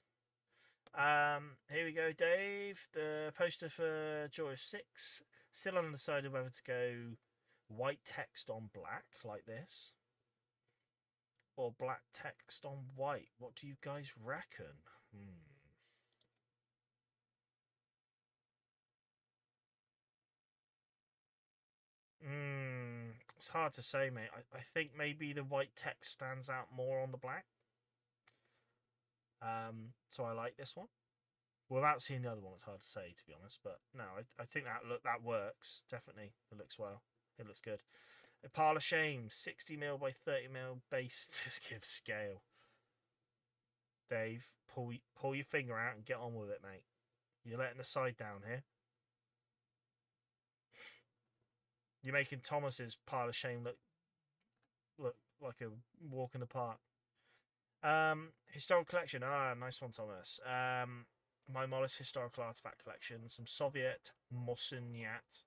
Here we go, Dave. The poster for Joy of 6. Still undecided whether to go white text on black like this, or black text on white. What do you guys reckon? It's hard to say, mate. I think maybe the white text stands out more on the black. So I like this one. Without seeing the other one, it's hard to say, to be honest. But no, I think that works. Definitely. It looks well. It looks good. A pile of shame. 60mm by 30mm base to give scale. Dave, pull your finger out and get on with it, mate. You're letting the side down here. You're making Thomas's pile of shame look like a walk in the park. Historical collection. Nice one, Thomas. My modest historical artifact collection. Some Soviet Mosunyat.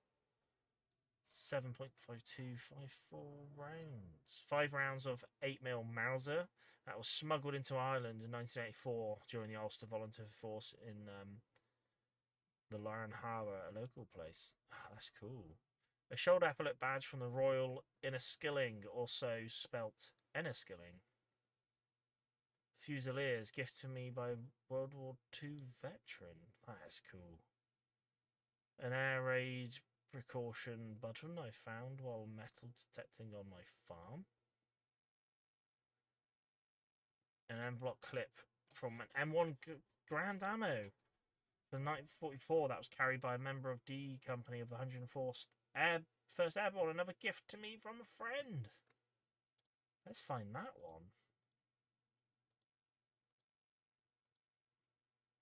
7.5254 rounds. 5 rounds of 8mm Mauser that was smuggled into Ireland in 1984 during the Ulster Volunteer Force in the Larne Harbour, a local place. That's cool. A shoulder epaulet badge from the Royal Inniskilling, also spelt Enniskilling. Fusiliers, gift to me by World War II veteran. That is cool. An air raid precaution button I found while metal detecting on my farm. An M block clip from an M1 Grand Ammo from 1944 that was carried by a member of D Company of the 104th 1st Airborne. Another gift to me from a friend. Let's find that one.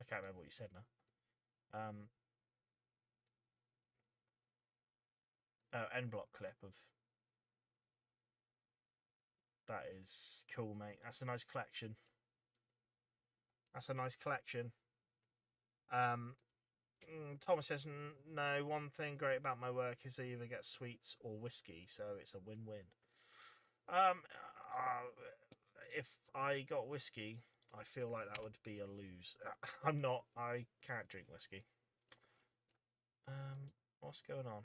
I can't remember what you said now. N block clip of. That is cool, mate. That's a nice collection. That's a nice collection. Thomas says, no, one thing great about my work is I either get sweets or whiskey, so it's a win-win. If I got whiskey, I feel like that would be a lose. I can't drink whiskey. What's going on?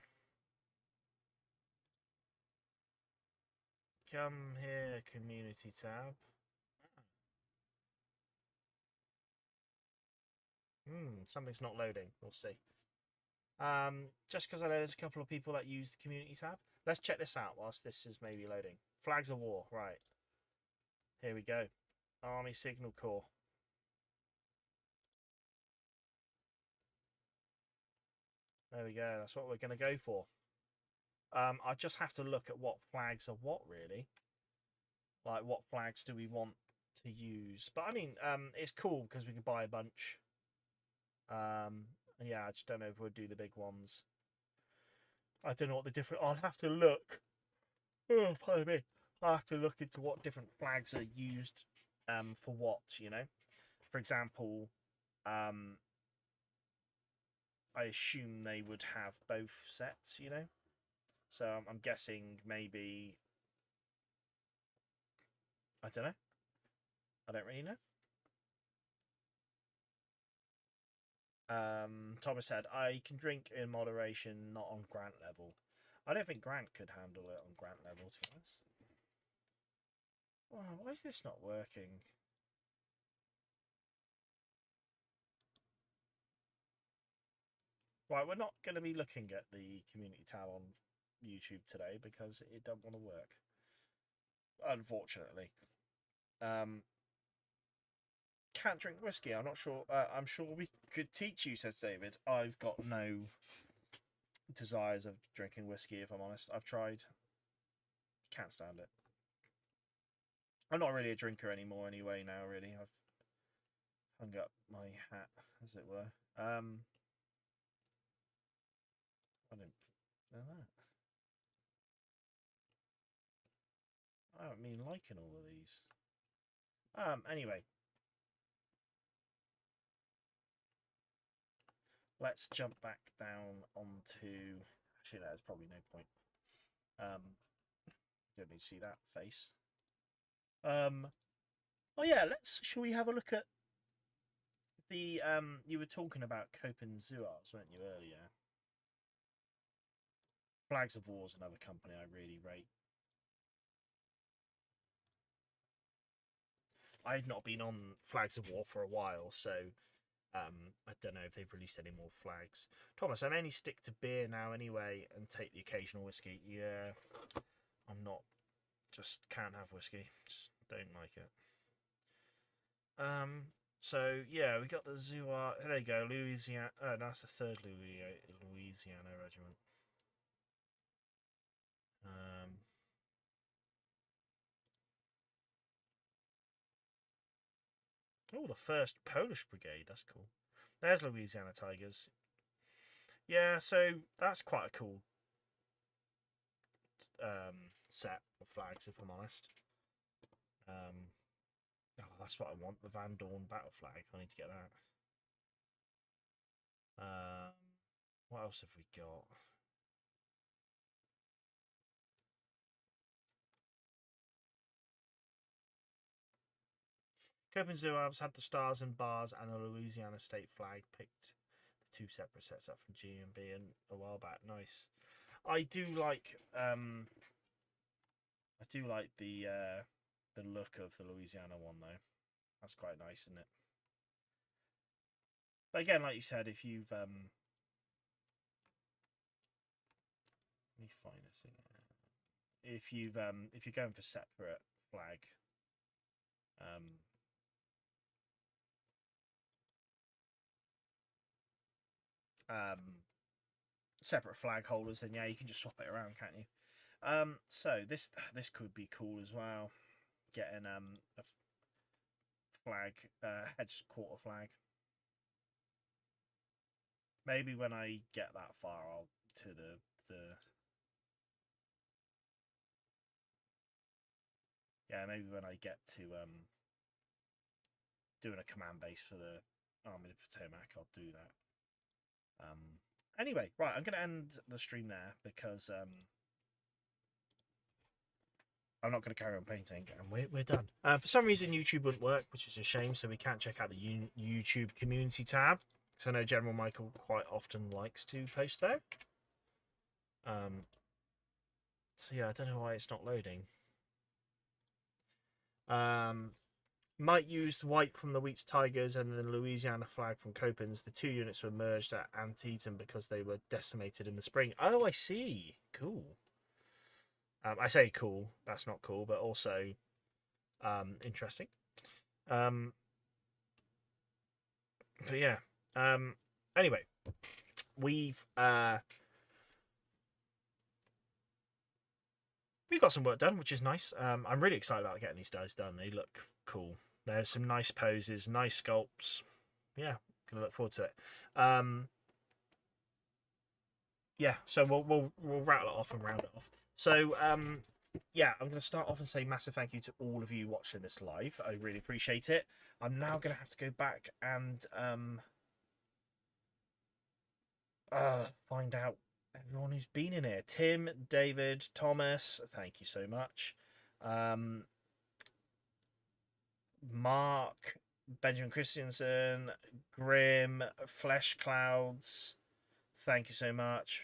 Come here, community tab. Something's not loading. We'll see. Just because I know there's a couple of people that use the community tab. Let's check this out whilst this is maybe loading. Flags of War, right. Here we go. Army Signal Corps. There we go. That's what we're going to go for. I just have to look at what flags are what, really. Like, what flags do we want to use? But, I mean, it's cool because we can buy a bunch. Yeah, I just don't know if we'll do the big ones. I don't know what the different... I'll have to look. Oh, pardon me. I'll have to look into what different flags are used for what, you know. For example, I assume they would have both sets, you know. So I'm guessing maybe... I don't know. I don't really know. Thomas said, I can drink in moderation, not on Grant level. I don't think Grant could handle it on Grant level, to be honest. Oh, why is this not working? Right, we're not going to be looking at the community tab on YouTube today because it don't want to work. Unfortunately. Can't drink whiskey. I'm not sure. I'm sure we could teach you, says David. I've got no desires of drinking whiskey, if I'm honest. I've tried. Can't stand it. I'm not really a drinker anymore anyway now, really. I've hung up my hat, as it were. I didn't know that. I don't mean liking all of these. Anyway. Let's jump back down onto... Actually, there's probably no point. Don't need to see that face. Oh yeah, shall we have a look at the... you were talking about Copen Zuars, weren't you, earlier? Flags of War is another company I really rate. I've not been on Flags of War for a while, so... I don't know if they've released any more flags. Thomas, I mainly stick to beer now anyway and take the occasional whiskey. Yeah, I'm not. Just can't have whiskey. Just don't like it. So, yeah, we got the Zuar. There you go, Louisiana. Oh, that's the 3rd Louisiana Regiment. Oh, the 1st Polish Brigade. That's cool. There's Louisiana Tigers. Yeah, so that's quite a cool set of flags, if I'm honest. Oh, that's what I want, the Van Dorn battle flag. I need to get that. What else have we got? Copen Zuavs had the stars and bars and the Louisiana state flag. Picked the 2 separate sets up from G&B and a while back. Nice. I do like the look of the Louisiana one though. That's quite nice, isn't it? But again, like you said, if you've let me find this thing. If you're going for separate flag, separate flag holders, then yeah, you can just swap it around, can't you? So this could be cool as well. Getting a flag, headquarter flag. Maybe when I get that far, I'll to the yeah, maybe when I get to doing a command base for the Army of Potomac, I'll do that. Anyway, right, I'm going to end the stream there because I'm not going to carry on painting, and we're done. For some reason, YouTube wouldn't work, which is a shame, so we can't check out the YouTube community tab. So I know General Michael quite often likes to post there. So yeah, I don't know why it's not loading. Mike used white from the Wheats Tigers and the Louisiana flag from Copens. The two units were merged at Antietam because they were decimated in the spring. Oh, I see. Cool. I say cool. That's not cool, but also interesting. But yeah. Anyway, we've got some work done, which is nice. I'm really excited about getting these dice done. They look cool. There's some nice poses, nice sculpts. Yeah, gonna look forward to it. Yeah, so we'll rattle it off and round it off. So yeah, I'm going to start off and say massive thank you to all of you watching this live. I really appreciate it. I'm now going to have to go back and find out everyone who's been in here. Tim, David, Thomas, thank you so much. Mark, Benjamin Christensen, Grim, Flesh Clouds, thank you so much.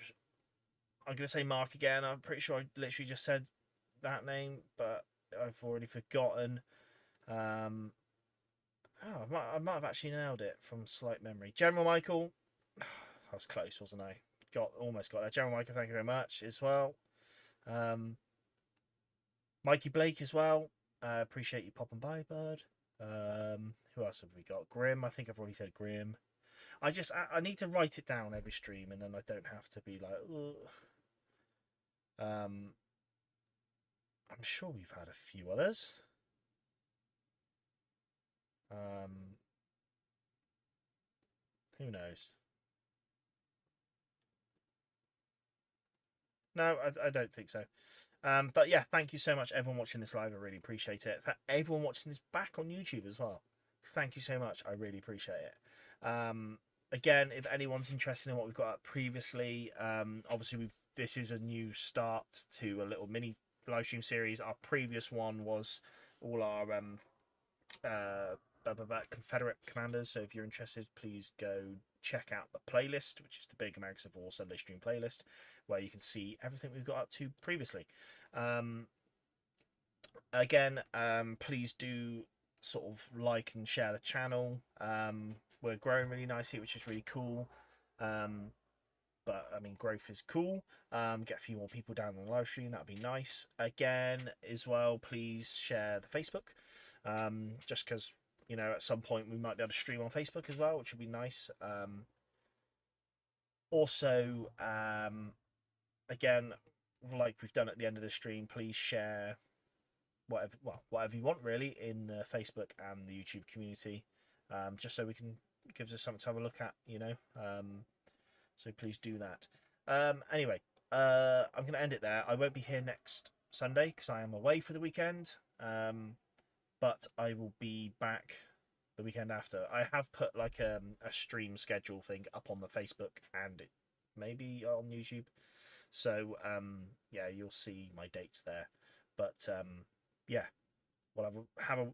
I'm going to say Mark again. I'm pretty sure I literally just said that name, but I've already forgotten. I might have actually nailed it from slight memory. General Michael, I was close, wasn't I? Almost got that. General Michael, thank you very much as well. Mikey Blake as well. Appreciate you popping by, bud. Who else have we got? Grim. I think I've already said Grim. I need to write it down every stream, and then I don't have to be like, ugh. I'm sure we've had a few others. Who knows? No, I don't think so. But yeah, thank you so much, everyone watching this live. I really appreciate it. Everyone watching this back on YouTube as well. Thank you so much. I really appreciate it. Again, if anyone's interested in what we've got up previously, obviously this is a new start to a little mini live stream series. Our previous one was all our Confederate commanders. So if you're interested, please go check out the playlist, which is the Big Americans of War Sunday stream playlist, where you can see everything we've got up to previously. Again, please do sort of like and share the channel. We're growing really nicely, which is really cool. But I mean, growth is cool. Get a few more people down on the live stream, that'd be nice. Again, as well, please share the Facebook. Just because, you know, at some point we might be able to stream on Facebook as well, which would be nice. Also, again, like we've done at the end of the stream, please share whatever you want really in the Facebook and the YouTube community, just so we can gives us something to have a look at, you know. So please do that. Anyway, I'm going to end it there. I won't be here next Sunday because I am away for the weekend. But I will be back the weekend after. I have put like a stream schedule thing up on the Facebook and maybe on YouTube. So yeah, you'll see my dates there. But yeah, we'll have a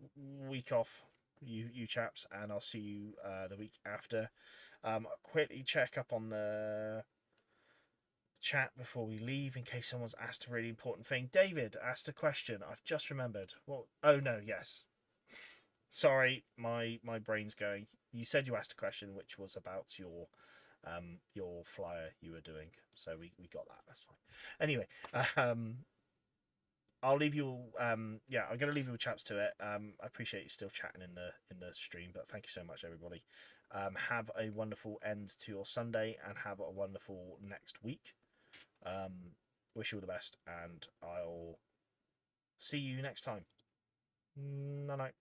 week off, you chaps, and I'll see you the week after. I'll quickly check up on the chat before we leave in case someone's asked a really important thing. David asked a question. I've just remembered. What? Oh no, yes. Sorry, my brain's going. You said you asked a question which was about your flyer you were doing. So we got that. That's fine. Anyway, I'll leave you all yeah, I'm gonna leave you all chaps to it. I appreciate you still chatting in the stream, but thank you so much everybody. Have a wonderful end to your Sunday and have a wonderful next week. Wish you all the best, and I'll see you next time. Night night.